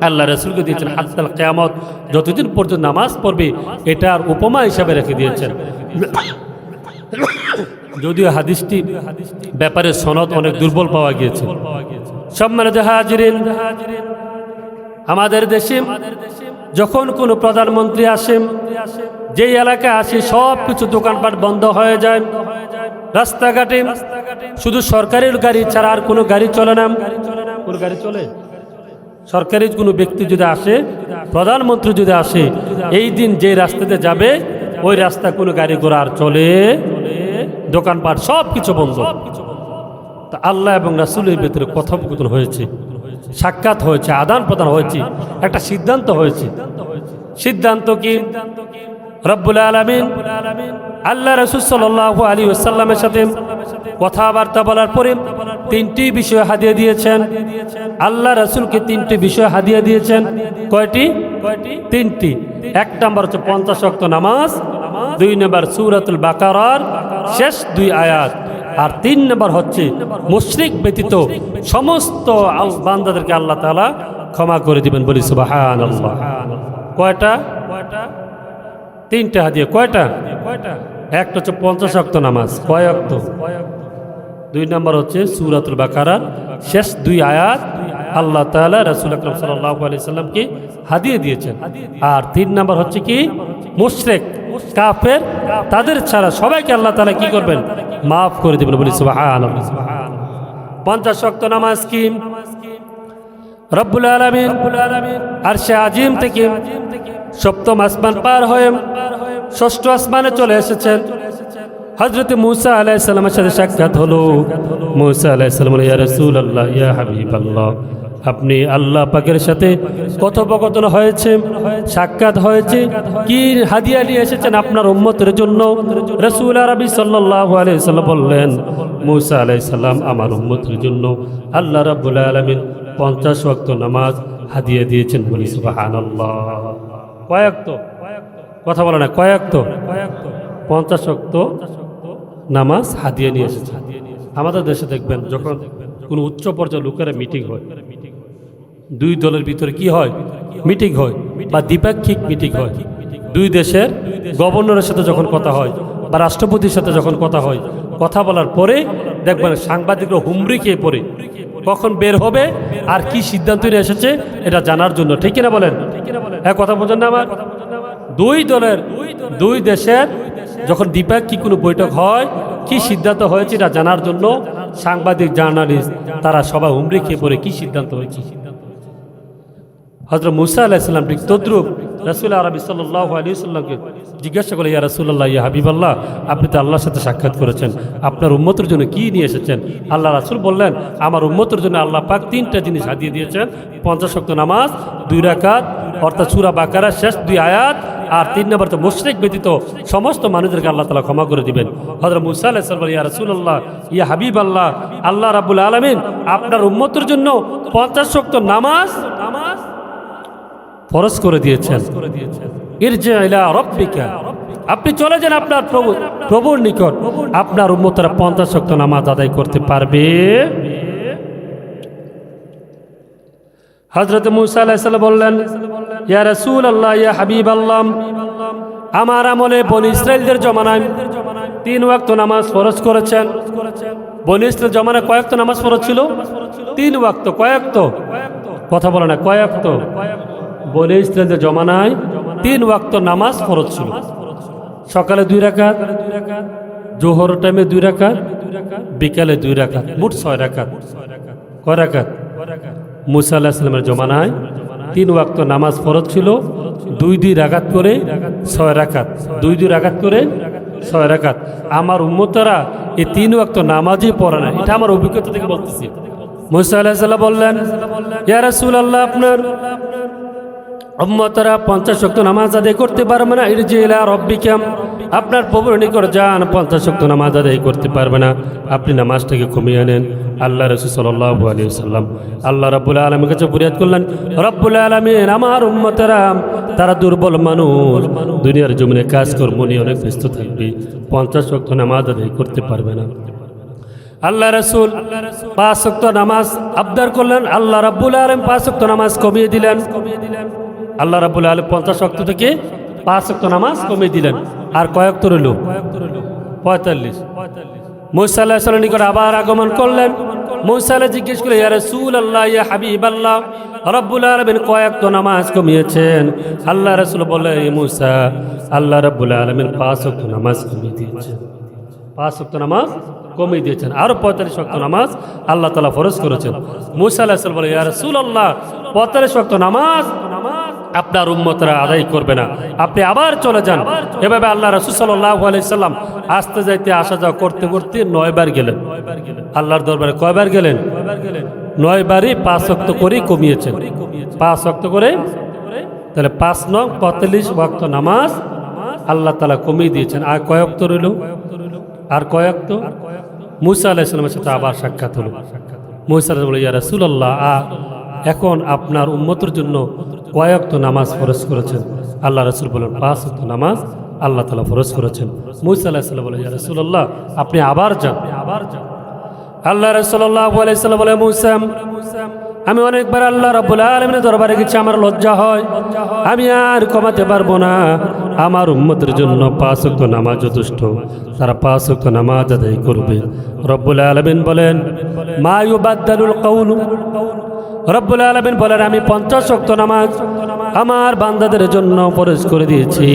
আল্লাহ রাসূলকে দিয়েছেন হাত্তাল কিয়ামত, যতদিন পর্যন্ত নামাজ পড়বে এটার উপমা হিসাবে রেখে দিয়েছেন। যদিও হাদিসটি ব্যাপারে সনদ অনেক দুর্বল পাওয়া গিয়েছে। সম্মানিত হাজিরিন, আমাদের দেশে যখন কোনো প্রধানমন্ত্রী আসেন, যেই এলাকায় আসে সব কিছু দোকানপাট বন্ধ হয়ে যায়, রাস্তাঘাটে শুধু সরকারি গাড়ি ছাড়া আর কোনো গাড়ি চলে না। কোনো গাড়ি চলে? সরকারি কোনো ব্যক্তি যদি আসে, প্রধানমন্ত্রী যদি আসে, এই দিন যে রাস্তাতে যাবে ওই রাস্তা কোনো গাড়ি ঘোড়া আর চলে, দোকানপাট সব কিছু বন্ধ। তা আল্লাহ এবং রাসূলের ভিতরে কথোপকথন হয়েছে, সাক্ষাৎ হয়েছে, আদান প্রদান হয়েছে, একটা সিদ্ধান্ত হয়েছে। সিদ্ধান্ত কি? রব্বুল আলামিন আল্লাহ রাসূল সাল্লাল্লাহু আলাইহি ওয়াসাল্লামের সাথে কথাবার্তা বলার পরে তিনটি বিষয় হাদিয়া দিয়েছেন। আল্লাহ রাসূলকে তিনটি বিষয় হাদিয়া দিয়েছেন। কয়টি? তিনটি। এক নম্বর হচ্ছে 50 ওয়াক্ত নামাজ, 2 নম্বর সূরাতুল বাকারার শেষ 2 আয়াত, আর 3 নম্বর হচ্ছে মুশরিক ব্যতীত সমস্ত বান্দাদেরকে আল্লাহ তাআলা ক্ষমা করে দিবেন। বলি সুবহানাল্লাহ। কয়টা? 3টা হাদিয়া। কয়টা? একটা হচ্ছে 50 ওয়াক্ত নামাজ, কয় ওয়াক্ত? 2 নম্বর হচ্ছে সূরাতুল বাকারার শেষ 2 আয়াত আল্লাহ তাআলা রাসূল আকরাম সাল্লাল্লাহু আলাইহি সাল্লামকে হাদিয়ে দিয়েছেন। আর 3 নম্বর হচ্ছে কি, মুশরিক কাফের তাদের ছাড়া সবাইকে আল্লাহ তাআলা কি করবেন? মাফ করে দিবেন, বলি সুবহানাল্লাহ। 50 ওয়াক্ত নামাজ কি রব্বুল আলামিন আরশে আজিম থেকে 7ম আসমান পার হয়ে 6ষ্ঠ আসমানে চলে এসেছেন। হযরত মূসা আলাইহিস সালামের সাথে সাক্ষাৎ হলো। মূসা আলাইহিস সালাম বলে, ইয়া রাসূলুল্লাহ, ইয়া হাবিবাল্লাহ, আপনি আল্লাহ পাকের সাথে কথোপকথন হয়েছে, সাক্ষাৎ হয়েছে, কি হাদিয়া নিয়ে এসেছেন আপনার উম্মতের জন্য? রাসূল আরবি সাল্লাল্লাহু আলাইহি সাল্লাম বললেন, মূসা আলাইহিস সালাম আমার উম্মতের জন্য আল্লাহ রাব্বুল আলামিন 50 ওয়াক্ত নামাজ হাদিয়া দিয়েছেন, বলি সুবহানাল্লাহ। কয় ওয়াক্ত? কথা বলে না, কয় ওয়াক্ত? 50 ওয়াক্ত নামাজ হাদিয়া নিয়ে এসেছে। আমাদের দেশে দেখবেন যখন কোনো উচ্চ পর্যায়ের লোকেরা মিটিং হয়, 2 দলের ভিতরে কি হয়? মিটিং হয় বা দ্বিপাক্ষিক মিটিং হয়। 2 দেশের গভর্নরের সাথে যখন কথা হয় বা রাষ্ট্রপতির সাথে যখন কথা হয়, কথা বলার পরে দেখবেন সাংবাদিকরা হুমড়ি খেয়ে পড়ে কখন বের হবে আর কি সিদ্ধান্ত নিয়ে এসেছে এটা জানার জন্য। ঠিক কিনা বলেন? হ্যাঁ, কথা বোঝেন না আমার? 2 দেশের যখন দ্বিপাক্ষিক কোনো বৈঠক হয়, কি সিদ্ধান্ত হয়েছে এটা জানার জন্য সাংবাদিক, জার্নালিস্ট তারা সবাই হুমড়ি খেয়ে পড়ে কি সিদ্ধান্ত হয়েছে। হযরত মূসা আলাইহিস সালাম ঠিক তদ্রুপ রাসূল আরবি সাল্লাল্লাহু আলাইহি সাল্লামকে জিজ্ঞাসা করে, ইয়া রাসূলুল্লাহ, ইয়া হাবিবাল্লাহ, আপনি তো আল্লাহর সাথে সাক্ষাৎ করেছেন, আপনার উম্মতের জন্য কি নিয়ে এসেছেন? আল্লাহ রাসূল বললেন, আমার উম্মতের জন্য আল্লাহ পাক 3টা জিনিস হাদিয়ে দিয়েছেন, 50 ওয়াক্ত নামাজ, 2 রাকাত অর্থাৎ সূরা বাকারার শেষ 2 আয়াত, আর 3 নম্বর তো মুশরিক ব্যতীত সমস্ত মানুষদেরকে আল্লাহ তাআলা ক্ষমা করে দিবেন। হযরত মূসা আলাইহিস সালাম, ইয়া রাসূলুল্লাহ, ইয়া হাবিবাল্লাহ, আল্লাহ রাব্বুল আলামিন আপনার উম্মতের জন্য 50 ওয়াক্ত নামাজ ফরজ করে দিয়েছেন। ইরজি ইলা রাব্বিকা, আপনি চলে যান আপনার প্রভুর নিকট, আপনার উম্মতরা 50 ওয়াক্ত নামাজ আদায় করতে পারবে। হযরত মূসা আলাইহিস সালাম বললেন, ইয়া রাসূলুল্লাহ, ইয়া হাবিবাল্লাহ, আমার আমলে বনী ইসরাইলদের জমানায় 3 ওয়াক্ত নামাজ ফরজ করেছেন। বনী ইসরাইল জমানায় কয় ওয়াক্ত নামাজ ফরজ ছিল? 3 ওয়াক্ত। কয় ওয়াক্ত? কথা বলে না, কয় ওয়াক্ত? বনী ইসরাইলদের জমানায় 3 ওয়াক্ত নামাজ ফরজ ছিল। সকালে 2 রাকাত, জোহর টাইমে 2 রাকাত, বিকালে 2 রাকাত, মোট 6 রাকাত। কয় রাকাত? মূসা আলাইহিস সালামের জমানায় 3 ওয়াক্ত নামাজ ফরজ ছিল, 2 রাকাত করে 6 রাকাত, 2 রাকাত করে 6 রাকাত। আমার উম্মতরা এই 3 ওয়াক্ত নামাজই পড়ে না, এটা আমার অভিজ্ঞতা থেকে বলতেছি। মূসা আলাইহিস সালাম বললেন, ইয়া রাসূলুল্লাহ, আপনার উম্মতরা 50 ওয়াক্ত নামাজ আদায় করতে পারবে না। ইরজি ইলা রাব্বিকা, আপনার প্রভুর নিকট যান, 50 ওয়াক্ত নামাজ আদায় করতে পারবে না, আপনি নামাজটাকে কমিয়ে আনেন। আল্লাহ রাসূল সাল্লাল্লাহু আলাইহি ওয়াসাল্লাম আল্লাহ রাব্বুল আলামিনের কাছে ফরিয়াদ করলেন, রব্বুল আলামিন, আমার উম্মতরা তারা দুর্বল মানুষ, দুনিয়ার জমিনে কাজকর্ম নিয়ে অনেক ব্যস্ত থাকবে, 50 ওয়াক্ত নামাজ আদায় করতে পারবে না। আল্লাহ রাসূল 5 ওয়াক্ত নামাজ আবদার করলেন, আল্লাহ রাব্বুল আলামিন 5 ওয়াক্ত নামাজ কমিয়ে দিলেন। আল্লাহ রাব্বুল আলামিন 50 ওয়াক্ত থেকে 5 ওয়াক্ত নামাজ কমিয়ে দিলেন। আর কয় ওয়াক্ত রইল? 45। মূসা আলাইহিস সালামের নিকট আবার আগমন করলেন। মূসা আলাইহিস জিজ্ঞেস করলেন, ইয়া রাসূলুল্লাহ, ইয়া হাবিবাল্লাহ, রব্বুল আলামিন কয় ওয়াক্ত নামাজ কমিয়েছেন? আল্লাহ রাসূল বললেন, মূসা, আল্লাহ রাব্বুল আলামিন 5 ওয়াক্ত নামাজ কমিয়ে দিয়েছেন, 5 ওয়াক্ত নামাজ কমিয়ে দিয়েছেন, আরো 45 ওয়াক্ত নামাজ আল্লাহ তাআলা ফরজ করেছেন। মূসা আলাইহিস সালাম বলে, ইয়া রাসূলুল্লাহ, 45 ওয়াক্ত নামাজ আপনার উম্মতরা আদায় করবে না, আপনি আবার চলে যান। এভাবে আল্লাহ রাসূল সাল্লাল্লাহু আলাইহি সাল্লাম আসতে যাইতে আসা যাওয়া করতে করতে 9 বার গেলেন আল্লাহর দরবারে। কয়বার গেলেন? 9 বারই 5 ওয়াক্ত করে কমিয়েছেন, 5 ওয়াক্ত করে। তাহলে 5 9 45 ওয়াক্ত নামাজ আল্লাহ তাআলা কমিয়ে দিয়েছেন। আর কয় ওয়াক্ত রইল? আর কয় ওয়াক্ত? মূসা আলাইহিস সালামের সাথে আবার সাক্ষাৎ হলো। মূসা বলে, ইয়া রাসূলুল্লাহ, এখন আপনার উম্মতের জন্য কয় ওয়াক্ত নামাজ ফরজ করেছেন? আল্লাহ রাসূল বলেন, 5 ওয়াক্ত নামাজ আল্লাহ তাআলা ফরজ করেছেন। মূসা আলাইহিস সালাম বলে, ইয়া রাসূলুল্লাহ, আপনি আবার যান। আল্লাহ রাসূল সাল্লাল্লাহু আলাইহি সাল্লাম বলে, মূসা, আমি অনেকবার আল্লাহ রাব্বুল আলামিনের দরবারে গেছি, আমার লজ্জা হয়, আমি আর কমাতে পারবো না, আমার উম্মতের জন্য 5 ওয়াক্ত নামাজ যথেষ্ট, তারা 5 ওয়াক্ত নামাজ আদায় করবে। রব্বুল আলামিন বলেন মা ইউবাদদালুল কাউলু, রব্বুল আলামিন বলেন আমি 50 ওয়াক্ত নামাজ আমার বান্দাদের জন্য ফরজ করে দিয়েছি,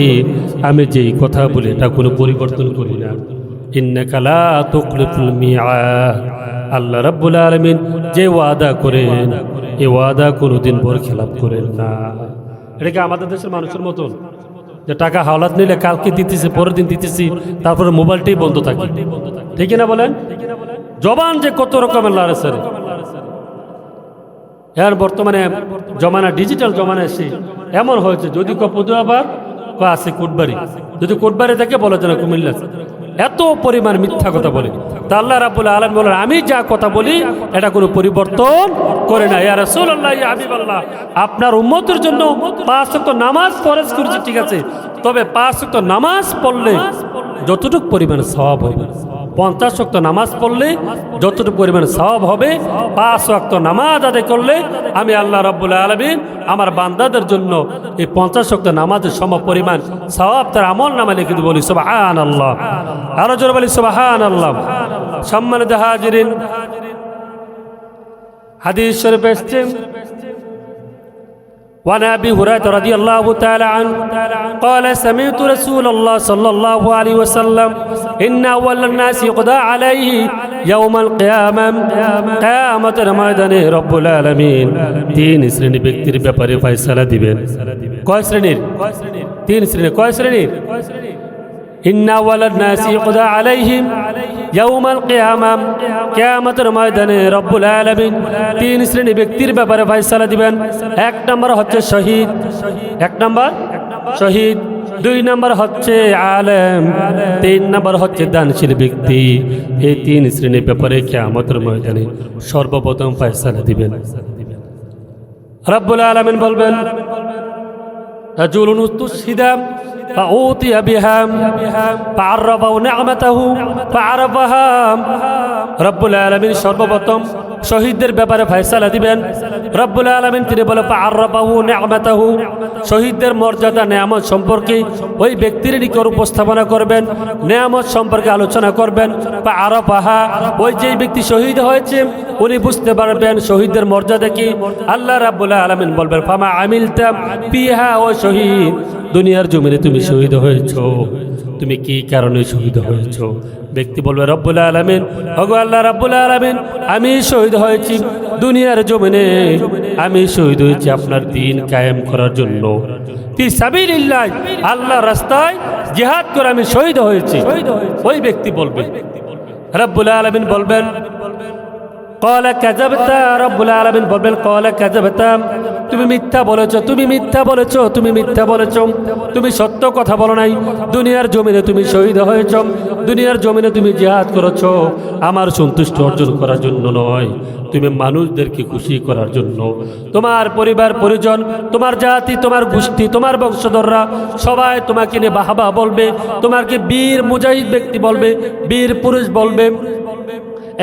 আমি যেই কথা বলি এটা কোনো পরিবর্তন করি না। ইন্নাকা লা তুখলিফুল মিআদ, আল্লাহ রাব্বুল আলামিন যে ওয়াদা করেন এই ওয়াদা কোনোদিন বরখেলাপ করেন না। এটা কি আমাদের দেশের মানুষের মতন যে টাকা হাওলাত নিলে কালকে দিতেছি, পরের দিন দিতেছি, তারপরে মোবাইলটাই বন্ধ থাকে? ঠিক না বলেন? জবান যে কত রকমের লাড়েছে। এর বর্তমানে জমানা ডিজিটাল জমানা এসে এমন হয়েছে, যদি কপুদু আবার আছে কোটবাড়ি, যদি কোটবাড়ি থেকে বলে যেন কুমিল্লা, এত পরিমাণ মিথ্যা কথা বলে। তা আল্লাহ রাব্বুল আলামিন বলেন আমি যা কথা বলি এটা কোনো পরিবর্তন করে না। ইয়া রাসূলুল্লাহ, ইয়া হাবিবাল্লাহ, আপনার উম্মতের জন্য 5 ওয়াক্ত নামাজ ফরজ করেছি, ঠিক আছে, তবে 5 ওয়াক্ত নামাজ পড়লে যতটুকু পরিমাণ সওয়াব হবে, 50 ওয়াক্ত নামাজ পড়লে যতটুকু পরিমাণ সওয়াব হবে, 5 ওয়াক্ত নামাজ আদায় করলে আমি আল্লাহ রাব্বুল আলামিন আমার বান্দাদের জন্য এই 50 ওয়াক্ত নামাজের সম পরিমাণ সওয়াব তার আমল নামে লিখে দিব। বলি সুবহানাল্লাহ, আরো জোরে বলি সুবহানাল্লাহ। সম্মানিত হাজিরিন, হাদিস শরীফে এসেছে وعن أبي هريرة رضي الله تعالى عنه قال سمعت رسول الله صلى الله عليه وسلم إن أول الناس يقضى عليه يوم القيامة قيامة ময়দানে রব্বুল আলামিন 3 শ্রেণীর ব্যক্তির ব্যাপারে ফয়সালা দিবেন। কয় শ্রেণীর? 3 শ্রেণীর। কয় শ্রেণীর? إن أول الناس يقضى عليهم يوم القيامة কিয়ামতের ময়দানে রব্বুল আলামিন 3 শ্রেণীর ব্যক্তির ব্যাপারে ফয়সালা দিবেন। 1 নম্বর হচ্ছে শহীদ, 1 নম্বর শহীদ, 2 নম্বর হচ্ছে আলেম, 3 নম্বর হচ্ছে দানশীল ব্যক্তি। এই 3 শ্রেণীর ব্যাপারে কিয়ামতের ময়দানে সর্বপ্রথম ফয়সালা দিবেন। রব্বুল আলামিন বলবেন রাজুলুন উস্তুশহিদা فأوتي بها فعرفه نعمته فعرفها রব্বুল আলামিন সর্বপ্রথম শহীদদের ব্যাপারে ফয়সালা দিবেন। রব্বুল আলামিন তিনি বলে ফাআররাফাহু নি'মাতাহু, শহীদদের মর্যাদা নেয়ামত সম্পর্কে ওই ব্যক্তির নিকট উপস্থাপনা করবেন, নেয়ামত সম্পর্কে আলোচনা করবেন। ফাআরাফাহা, ওই যে ব্যক্তি শহীদ হয়েছে উনি বুঝতে পারবেন শহীদদের মর্যাদা কি। আল্লাহ রাব্বুল আলামিন বলবেন ফামা আমিলতা ফিহা, ও শহীদ দুনিয়ার জমিনে তুমি শহীদ হয়েছো, তুমি কি কারণে শহীদ হয়েছো? ব্যক্তি বলবে রব্বুল আলামিন, ওগো আল্লাহ রাব্বুল আলামিন, আমি শহীদ হয়েছি দুনিয়ার জমিনে, আমি শহীদ হয়েছি আপনার দ্বীন কায়েম করার জন্য, ফি সাবিলিল্লাহ, আল্লাহর রাস্তায় জিহাদ করে আমি শহীদ হয়েছি। ওই ব্যক্তি বলবে, রব্বুল আলামিন বলবেন قال كذبت, রব্বুল আলামিন বলবেন قال كذبت, তুমি মিথ্যা বলেছো, তুমি মিথ্যা বলেছো, তুমি মিথ্যা বলেছো, তুমি সত্য কথা বলো নাই। দুনিয়ার জমিনে তুমি শহীদ হয়েছো, দুনিয়ার জমিনে তুমি জিহাদ করেছো আমার সন্তুষ্টি অর্জন করার জন্য নয়, তুমি মানুষদেরকে খুশি করার জন্য। তোমার পরিবার পরিজন, তোমার জাতি, তোমার গোষ্ঠী, তোমার বংশধররা সবাই তোমাকে নিয়ে বাহবা বলবে, তোমাকে বীর মুজাহিদ ব্যক্তি বলবে, বীর পুরুষ বলবে।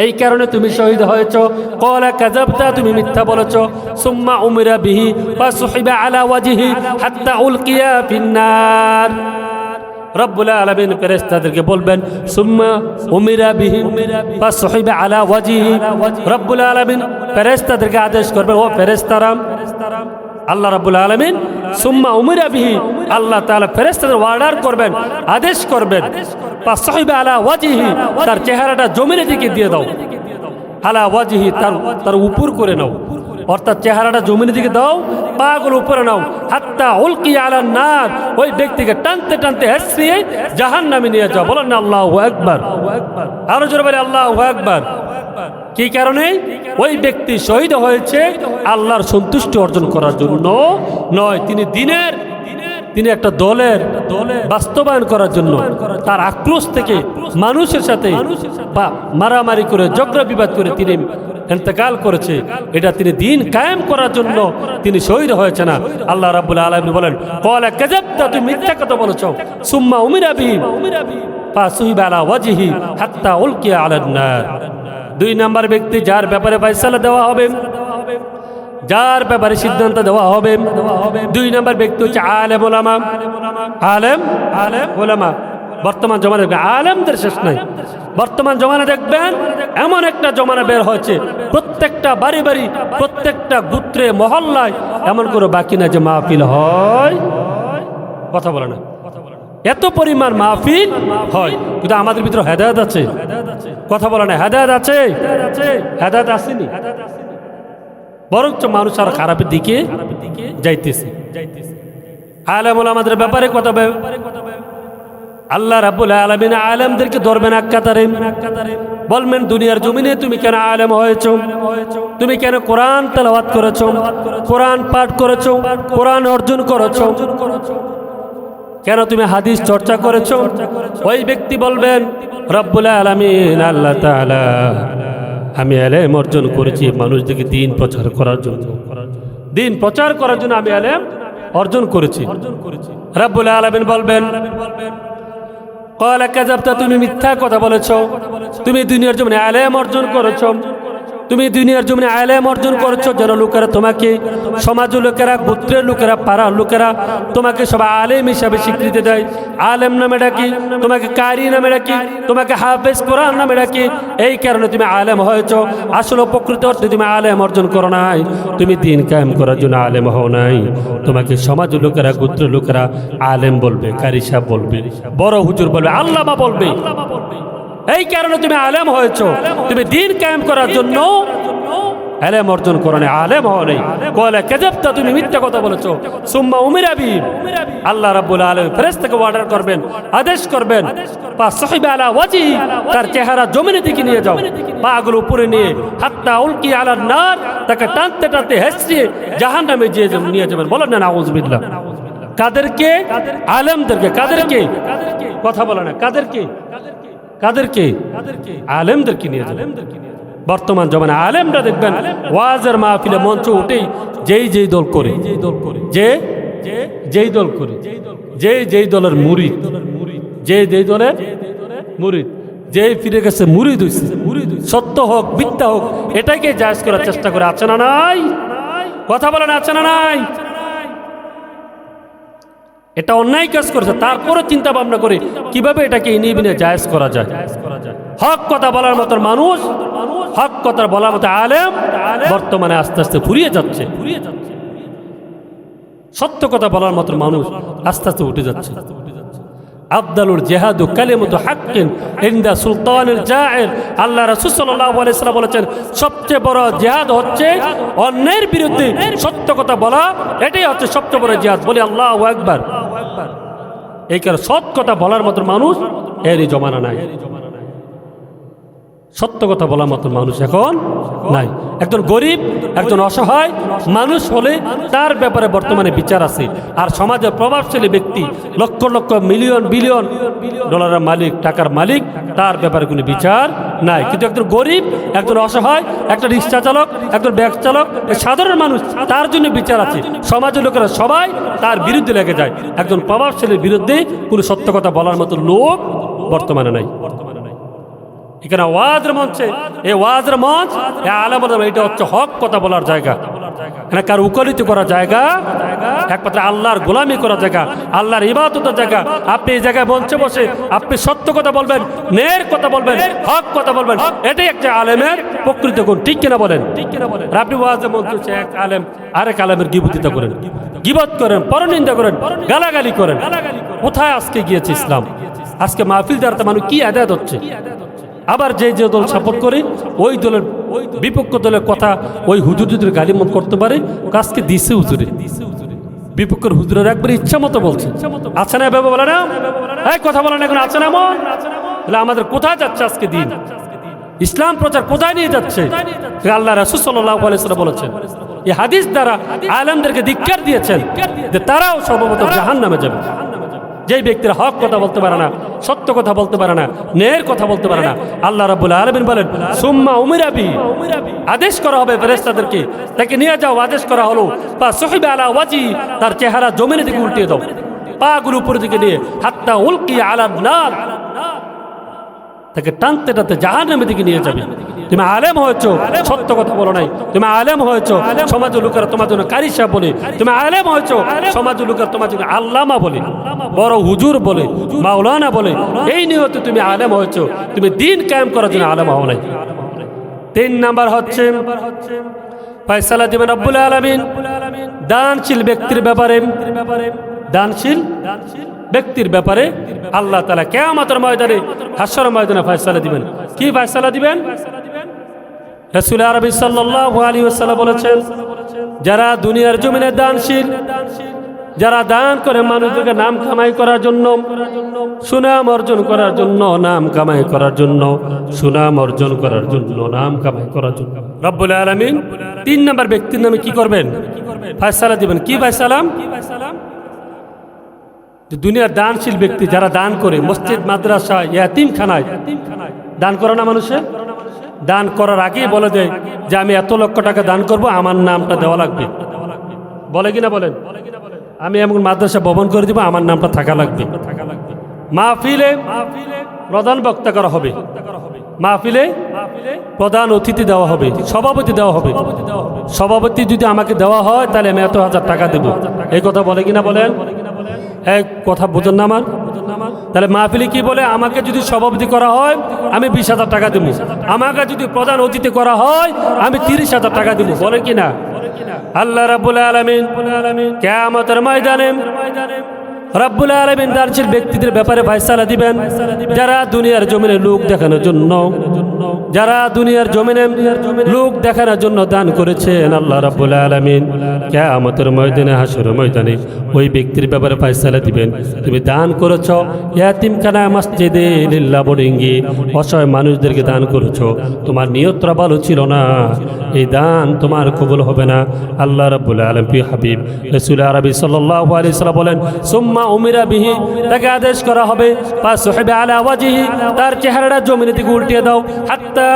এই কারণে তুমি শহীদ হয়েছো। ক্বালা কাযাবতা, তুমি মিথ্যা বলেছো। সুম্মা উমিরা বিহি ফাসুহিবা আলা ওয়াজহি হাত্তা উলকিয়া ফিন্নার, রব্বুল আলামিন ফেরেশতাদেরকে বলবেন সুম্মা উমিরা বিহি ফাসুহিবা আলা ওয়াজহি, রব্বুল আলামিন ফেরেশতাদেরকে আদেশ করবেন, ও ফেরেশতারা, আল্লাহ রাব্বুল আলামিন সুম্মা উমিরা বিহি, আল্লাহ তাআলা ফেরেশতাদের অর্ডার করবেন, আদেশ করবেন, ফাসহিবা আলা ওয়াজহি, তার চেহারাটা জমিনের দিকে দিয়ে দাও, আলা ওয়াজহি, তার উপর করে নাও, অর্থাৎ চেহারাটা জমিনের দিকে দাও, পাগুলো উপরে নাও, হাত্তা উলকিয়া আলান নার, ওই ব্যক্তিকে টানতে টানতে হেসিয়ে জাহান্নামে নিয়ে যাও। বলেন না আল্লাহু আকবার, আরো জোরে বলে আল্লাহু আকবার। কি কারণে? ওই ব্যক্তি শহীদ হয়েছে আল্লাহর সন্তুষ্টি অর্জন করার জন্য নয়, তিনি একটা দলের বাস্তবায়ন করার জন্য, তার আক্রোশ থেকে মানুষের সাথে মারামারি করে ঝগড়া বিবাদ করে তিনি ইন্তেকাল করেছে। এটা তিনি দ্বীন কায়েম করার জন্য তিনি শহীদ হয়েছে না। আল্লাহ রাব্বুল আলামিন বলেন ক্বালা কাযাবতা, তুমি মিথ্যা কথা বলেছো। সুম্মা উমিরা বিহি ফাসুহিবা আলা ওয়াজহি হাত্তা উলকিয়া আলান নার। 2 নম্বর ব্যক্তি যার ব্যাপারে ফয়সালা দেওয়া হবে, যার ব্যাপারে সিদ্ধান্ত দেওয়া হবে। 2 নম্বর ব্যক্তি হচ্ছে আলেম ওলামা। আলেম ওলামা। বর্তমান জমানা দেখবেন আলেমদের শেষ নাই। বর্তমান জমানা দেখবেন এমন একটা জমানা বের হয়েছে, প্রত্যেকটা বাড়ি বাড়ি, প্রত্যেকটা গোত্রে মহল্লায় এমন করে বাকি না যে মাহফিল হয়। কথা বলে না, এত পরিমাণ মাহফিল হয়, কিন্তু আমাদের ভিতরে হেদায়েত আছে? কথা বলে না, হেদায়েত আছে? হেদায়েত আসেনি, বরঞ্চ মানুষ আর খারাপের দিকে যাইতেছে। আলেম ওলামাদের ব্যাপারে কথা আল্লাহ রাব্বুল আলামিন আলেমদেরকে ধরবেন এক কাতারে, বলবেন দুনিয়ার জমিনে তুমি কেন আলেম হয়েছো? তুমি কেন কোরআন তেলাওয়াত করেছো, কোরআন পাঠ করেছো, কোরআন অর্জন করেছো, কেন তুমি হাদিস চর্চা করেছো? ওই ব্যক্তি বলবেন রব্বুল আলামিন আল্লাহ তাআলা, আমি ইলম অর্জন করেছি মানুষদেরকে দ্বীন প্রচার করার জন্য, দ্বীন প্রচার করার জন্য আমি ইলম অর্জন করেছি। রব্বুল আলামিন বলবেন ক্বালা কাযাবতা, তুমি মিথ্যা কথা বলেছো। তুমি দুনিয়ার জমিনে ইলম অর্জন করেছো, তুমি দুনিয়ার জমিনে ইলম অর্জন করেছো যেন লোকেরা তোমাকে, সমাজের লোকেরা, গোত্রের লোকেরা, পাড়ার লোকেরা তোমাকে সব আলেম হিসাবে স্বীকৃতি দেয়। আলেম নামে ডাকি, তোমাকে কারি নামে ডাকি, তোমাকে হাফেজ কোরআন নামে ডাকি। এই কারণে তুমি আলেম হয়েছো। আসলে প্রকৃত অর্থে তুমি আলেম অর্জন করো নাই, তুমি দ্বীন কায়েম করার জন্য আলেম হও নাই। তোমাকে সমাজের লোকেরা, গোত্রের লোকেরা আলেম বলবে, কারি সাহেব বলবে, বড় হুজুর বলবে, আল্লামা বলবে। এই কারণে তুমি আলেম হয়েছো, তুমি দ্বীন কায়েম করার জন্য ইলম অর্জন করো না, আলেম হও নাই। ক্বালা কাযাবতা, তুমি মিথ্যা কথা বলেছো। সুম্মা উমিরা বি, আল্লাহ রাব্বুল আলামিন ফেরেশতাকে অর্ডার করবেন, আদেশ করবেন, ফাসহিবা আলা ওয়াজহি, তার চেহারা জমিনের দিকে নিয়ে যাও, পাগুলো উপরে নিয়ে, হাত্তা উলকি আলান নার, তাকে টানতে টানতে হেসড়িয়ে জাহান্নামে নিয়ে যাবেন। বলেন না নাউযুবিল্লাহ। কাদেরকে? আলেমদেরকে। কাদেরকে? কথা বলে না, কাদেরকে? কাদেরকে? আলেমদেরকে নিয়ে যাবেন। বর্তমান জমানা আলেমরা দেখবেন ওয়াজের মাহফিলে মঞ্চ উঠেই যেই দল করে, যেই দল করে, যেই দলের মুরিদ, যেই দলের মুরিদ, যেই ফিরে গেছে মুরিদ হইছে, সত্য হোক মিথ্যা হোক এটাকে জায়েজ করার চেষ্টা করে। আছে না নাই? কথা বলেন, আছে না নাই? এটা অন্যায় কাজ করেছে, তারপরে চিন্তা ভাবনা করে কিভাবে এটাকে ইনিয়ে বিনিয়ে জায়েজ করা যায়। হক কথা বলার মতো মানুষ, হক কথা বলার মতো আলেম বর্তমানে আস্তে আস্তে ফুরিয়ে যাচ্ছে। সত্য কথা বলার মতো মানুষ আস্তে আস্তে উঠে যাচ্ছে। আফদালুল জিহাদু কালিমাতু হাক্কিন ইনদা সুলতানিল জাইর, আল্লাহ রাসূল সাল্লাল্লাহু আলাইহি ওয়াসাল্লাম বলেছেন সবচেয়ে বড় জিহাদ হচ্ছে অন্যের বিরুদ্ধে সত্য কথা বলা, এটাই হচ্ছে সবচেয়ে বড় জিহাদ। বলি আল্লাহু আকবার। এই কারণে সৎ কথা বলার মতো মানুষ এরই জমানা নাই, সত্য কথা বলার মতো মানুষ এখন নাই। একজন গরিব, একজন অসহায় মানুষ হলে তার ব্যাপারে বর্তমানে বিচার আছে, আর সমাজের প্রভাবশালী ব্যক্তি লক্ষ লক্ষ মিলিয়ন বিলিয়ন ডলারের মালিক, টাকার মালিক, তার ব্যাপারে কোনো বিচার নাই। কিন্তু একজন গরিব, একজন অসহায়, একটা রিক্সা চালক, একজন ব্যাগ চালক, সাধারণ মানুষ, তার জন্য বিচার আছে। সমাজের লোকেরা সবাই তার বিরুদ্ধে লেগে যায়। একজন প্রভাবশালীর বিরুদ্ধে কোনো সত্য কথা বলার মতো লোক বর্তমানে নাই। এখানে ওয়াজের মঞ্চে, এই ওয়াজের মঞ্চ, এই আলেমদের, এটা হচ্ছে হক কথা বলার জায়গা। এখানে কার উকালতি করার জায়গা, একমাত্র আল্লাহর গোলামি করার জায়গা, আল্লাহর ইবাদতের জায়গা। আপনি এই জায়গায় মঞ্চে বসে আপনি সত্য কথা বলবেন, ন্যায়ের কথা বলবেন, হক কথা বলবেন, এটাই একটা আলেমের প্রকৃত গুণ। ঠিক কিনা বলেন? আপনি ওয়াজের মঞ্চে এক আলেম আরেক আলেমের গীবতিতা করেন, গীবত করেন, পরনিন্দা করেন, গালাগালি করেন। কোথায় আজকে গিয়েছে ইসলাম? আজকে মাহফিল দ্বারা মানুষ কি আদায় হচ্ছে? আবার যে দল সাপোর্ট করে ওই দলের বিপক্ষ দলের কথা ওই হুজুরদের গালিমত করতে পারে, আজকে দিছে হুজুরে, বিপক্ষের হুজুরের একবার ইচ্ছা মতো বলছে। আছে না এভাবে বলে না? এই কথা বলে না এখন, আছে না এমন? তাহলে আমাদের কোথায় যাচ্ছে আজকে দিন? ইসলাম প্রচার কোথায় নিয়ে যাচ্ছে? আল্লাহ রাসূল সাল্লাল্লাহু আলাইহি ওয়াসাল্লাম বলেছেন, এই হাদিস দ্বারা আলেমদেরকে ধিক্কার দিয়েছেন যে তারাও সর্বপ্রথম জাহান্নামে যাবে। যেই ব্যক্তিরা হক কথা বলতে পারে না, সত্য কথা বলতে পারে না, ন্যায়ের কথা বলতে পারে না, আল্লাহ রাব্বুল আলামিন বলেন সুম্মা উমিরা বি, আদেশ করা হবে ফেরেশতাদেরকে, তাকে নিয়ে যাও। আদেশ করা হলো ফাসহিবা আলা ওয়াজহি, তার চেহারা জমিনের দিকে উল্টিয়ে দাও, পা গুলো উপরের দিকে নিয়ে, হাত্তা উলকি আলান নার, তাকে টানতে টানতে জাহান্নামের দিকে নিয়ে যাবে। তুমি আলেম হয়েছো, সত্য কথা বলো নাই। তুমি আলেম হয়েছো, সমাজের লোকেরা তোমার জন্য কারি সাহেব বলে। তুমি আলেম হয়েছো, সমাজের লোকেরা তোমার জন্য আল্লামা বলে, বড় হুজুর বলে, মাওলানা বলে। এই নিয়তে তুমি আলেম হয়েছো, তুমি দিন কায়েম করার জন্য আলেম হও নাই। 3 নাম্বার হচ্ছে ফয়সালা দিবেন রব্বুল আলামিন দানশীল ব্যক্তির ব্যাপারে। দানশীল ব্যক্তির ব্যাপারে আল্লাহ তাআলা কিয়ামতের ময়দানে, হাশর ময়দানে ফয়সালা দিবেন। কি ফয়সালা দিবেন? রাসূল আরবি সাল্লাল্লাহু আলাইহি ওয়াসাল্লাম বলেছেন, যারা দুনিয়ার জমিনে দানশীল, যারা দান করে মানুষকে নাম কামাই করার জন্য, সুনাম অর্জন করার জন্য, নাম কামাই করার জন্য, সুনাম অর্জন করার জন্য, নাম কামাই করার জন্য রব্বুল আলামিন 3 নম্বর ব্যক্তির নামে কি করবেন? ফয়সালা দিবেন। কি ফয়সালা? যে দুনিয়ার দানশীল ব্যক্তি যারা দান করে, মসজিদ, মাদ্রাসা, ইয়াতিমখানায় দান করে না মানুষে, দান করার আগেই বলে দেয় যে আমি এত লক্ষ টাকা দান করব, আমার নামটা দেওয়া লাগবে। বলে কিনা বলেন? আমি এমন মাদ্রাসা ভবন করে দিব, আমার নামটা থাকা লাগবে। মাহফিলে প্রধান বক্তা করা হবে, মাহফিলে প্রধান অতিথি দেওয়া হবে, সভাপতি দেওয়া হবে। সভাপতি যদি আমাকে দেওয়া হয় তাহলে আমি এত হাজার টাকা দেব। এই কথা বলে কিনা বলেন? এক কথা বোঝেন না আমার? তাহলে মাহফিলে কি বলে? আমাকে যদি সভাপতি করা হয় আমি 20,000 টাকা দেব, আমাকে যদি প্রধান অতিথি করা হয় আমি 30,000 টাকা দেব। বলে কিনা? আল্লাহ রাব্বুল আলামিন কিয়ামতের ময়দানে রব্বুল আলামিন দানশীল ব্যক্তিদের ব্যাপারে ফয়সালা দিবেন, যারা দুনিয়ার জমিনে লোক দেখানোর জন্য, যারা দুনিয়ার জমিনে লোক দেখানোর জন্য দান করেছেন। আল্লাহ রাব্বুল আলামিন কিয়ামতের ময়দানে, হাশরের ময়দানে ওই ব্যক্তির ব্যাপারে ফয়সালা দিবেন, তুমি দান করেছো ইয়াতিমখানা, মসজিদে, লিল্লাহ বোর্ডিংয়ে অসহায় মানুষদেরকে দান করেছো, তোমার নিয়তটা ভালো ছিল না, এই দান তোমার কবুল হবে না। আল্লাহ রাব্বুল আলামিন প্রিয় হাবিব রাসূল আরবি সাল্লাল্লাহু আলাইহি ওয়াসাল্লাম বলেন, সুম্মা উমিরা বিহি, তাকে আদেশ করা হবে, ফাসুহিবা আলা ওয়াজহি, তার চেহারাটা জমিনের দিকে উল্টিয়ে দাও, হাত্তা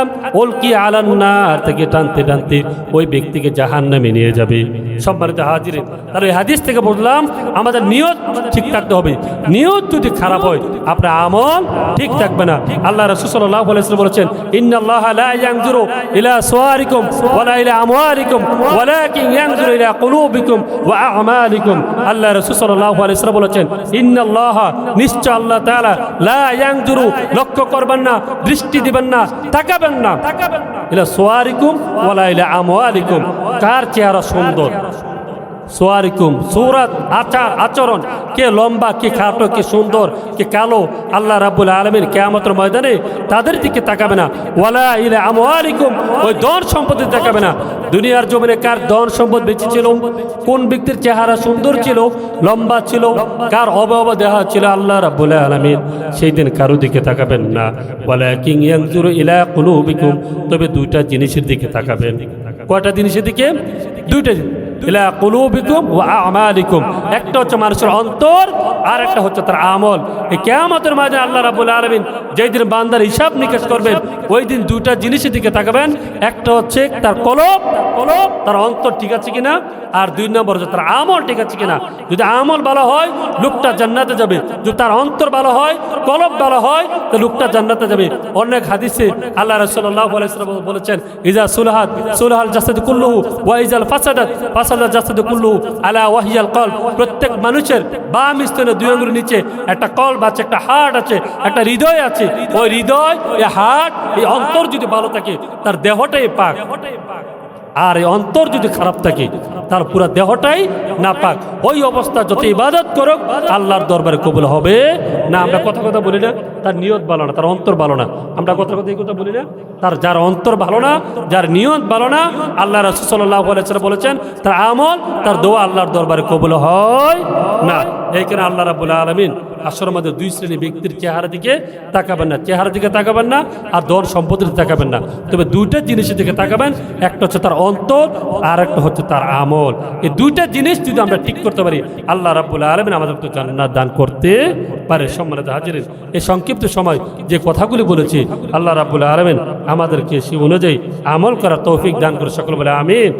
উলকি আলান নার, তাকে টানতে টানতে ওই ব্যক্তিকে জাহান্নামে নিয়ে যাবে। সম্মানিত হাজিরিন, তার ওই হাদিস থেকে বললাম আমাদের নিয়ত ঠিক থাকতে হবে। নিয়ত যদি খারাপ হয় আপনার আমল ঠিক থাকবে না। আল্লাহ রাসূল সাল্লাল্লাহু আলাইহি ওয়াসাল্লাম বলেছেন, ইন্নাল্লাহা লা ইয়ানজুরু ইলা সুওয়ারিকুম ওয়ালা ইলা আমওয়ালিকুম ওয়ালাকিন ইয়ানজুরু ইলা কুলুবিকুম ওয়া আ'মালিকুম। আল্লাহ রাসূল সাল্লাল্লাহু আলাইহি ওয়াসাল্লাম বলেছেন, ইন্নাল্লাহা, নিশ্চয় আল্লাহ তাআলা, লা ইয়ানজুরু, লক্ষ্য করবেন না, দৃষ্টি দিবেন না, তাকাবেন না, ইলা সুওয়ারিকুম ওয়ালা ইলা আমওয়ালিকুম, কার চেহারা সুন্দর, সোয়ারিকুম, সূরাত, আচার আচরণ, কে লম্বা, কে খাটো, কে সুন্দর, কে কালো, আল্লাহ রাব্বুল আলামিন কিয়ামতের ময়দানে তাদের দিকে তাকাবে না। ওয়ালা ইলা আমওয়ালিকুম, ওই ধন সম্পদের তাকাবে না। দুনিয়ার জমিনে কার ধন সম্পদ বেশি ছিল, কোন ব্যক্তির চেহারা সুন্দর ছিল, লম্বা ছিল, কার অবয়ব দেহা ছিল, আল্লাহ রাব্বুল আলামিন সেই দিন কারো দিকে তাকাবেন না। ওয়ালাকিন ইয়ানজুরু ইলা কুলুবিকুম, তবে 2টা জিনিসের দিকে তাকাবেন। কয়টা জিনিসের দিকে? 2টা। ইলা কুলুবিকুম ওয়া আমালিকুম, একটা হচ্ছে মানুষের অন্তর, আর একটা হচ্ছে তার আমল। এই কিয়ামতের ময়দানে আল্লাহ রাব্বুল আলামিন যেই দিন বান্দার হিসাব নিকাশ করবেন, ওই দিন 2টা জিনিসের দিকে তাকাবেন। একটা হচ্ছে তার কলব, তার অন্তর ঠিক আছে কিনা, আর 2 নম্বর হচ্ছে তার আমল ঠিক আছে কিনা। যদি আমল ভালো হয় লোকটা জান্নাতে যাবে, যদি তার অন্তর ভালো হয়, কলব ভালো হয়, তো লোকটা জান্নাতে যাবে। অনেক হাদিসে আল্লাহ রাসূল সাল্লাল্লাহু আলাইহি ওয়াসাল্লাম বলেছেন, ইজা সুলহাত সুলহাল জাসাদু কুল্লুহু ওয়া ইজাল ফাসাদাত ফাসাদাল জাসাদু কুল্লুহু আলা ওয়াহিয়াল কলব। প্রত্যেক মানুষের বাম স্তনে 2 আঙ্গুলের নিচে একটা কলব আছে, একটা হার্ট আছে, একটা হৃদয় আছে। ওই হৃদয়, এই হার্ট, এই অন্তর যদি ভালো থাকে তার দেহটাই পাক, আর এই অন্তর যদি খারাপ থাকে তার পুরো দেহটাই নাপাক। ওই অবস্থা যত ইবাদত করুক আল্লাহর দরবারে কবুল হবে না। আমরা কথা বলি না তার নিয়ত ভালো না, তার অন্তর ভালো না। আমরা এই কথা বলি না, তার যার অন্তর ভালো না, যার নিয়ত ভালো না, আল্লাহ রাসূল সাল্লাল্লাহু আলাইহি ওয়াসাল্লাম বলেছেন তার আমল, তার দোয়া আল্লাহর দরবারে কবুল হয় না। এই কারণে আল্লাহ রাব্বুল আলামিন আসরের মধ্যে 2 শ্রেণীর ব্যক্তির চেহারা দিকে তাকাবেন না, চেহারা দিকে তাকাবেন না, আর ধন সম্পদের দিকে তাকাবেন না। তবে 2টা জিনিসের দিকে তাকাবেন, একটা হচ্ছে তার অন্তর, আর একটা হচ্ছে তার আমল। এই 2টা জিনিস যদি আমরা ঠিক করতে পারি আল্লাহ রাব্বুল আলামিন আমাদেরকে জান্নাত দান করতে পারে। সম্মানিত হাজিরিন, এই সংক্ষিপ্ত সময় যে কথাগুলি বলেছি আল্লাহ রাব্বুল আলামিন আমাদেরকে সেই অনুযায়ী আমল করার তৌফিক দান করে সকল বলে আমিন।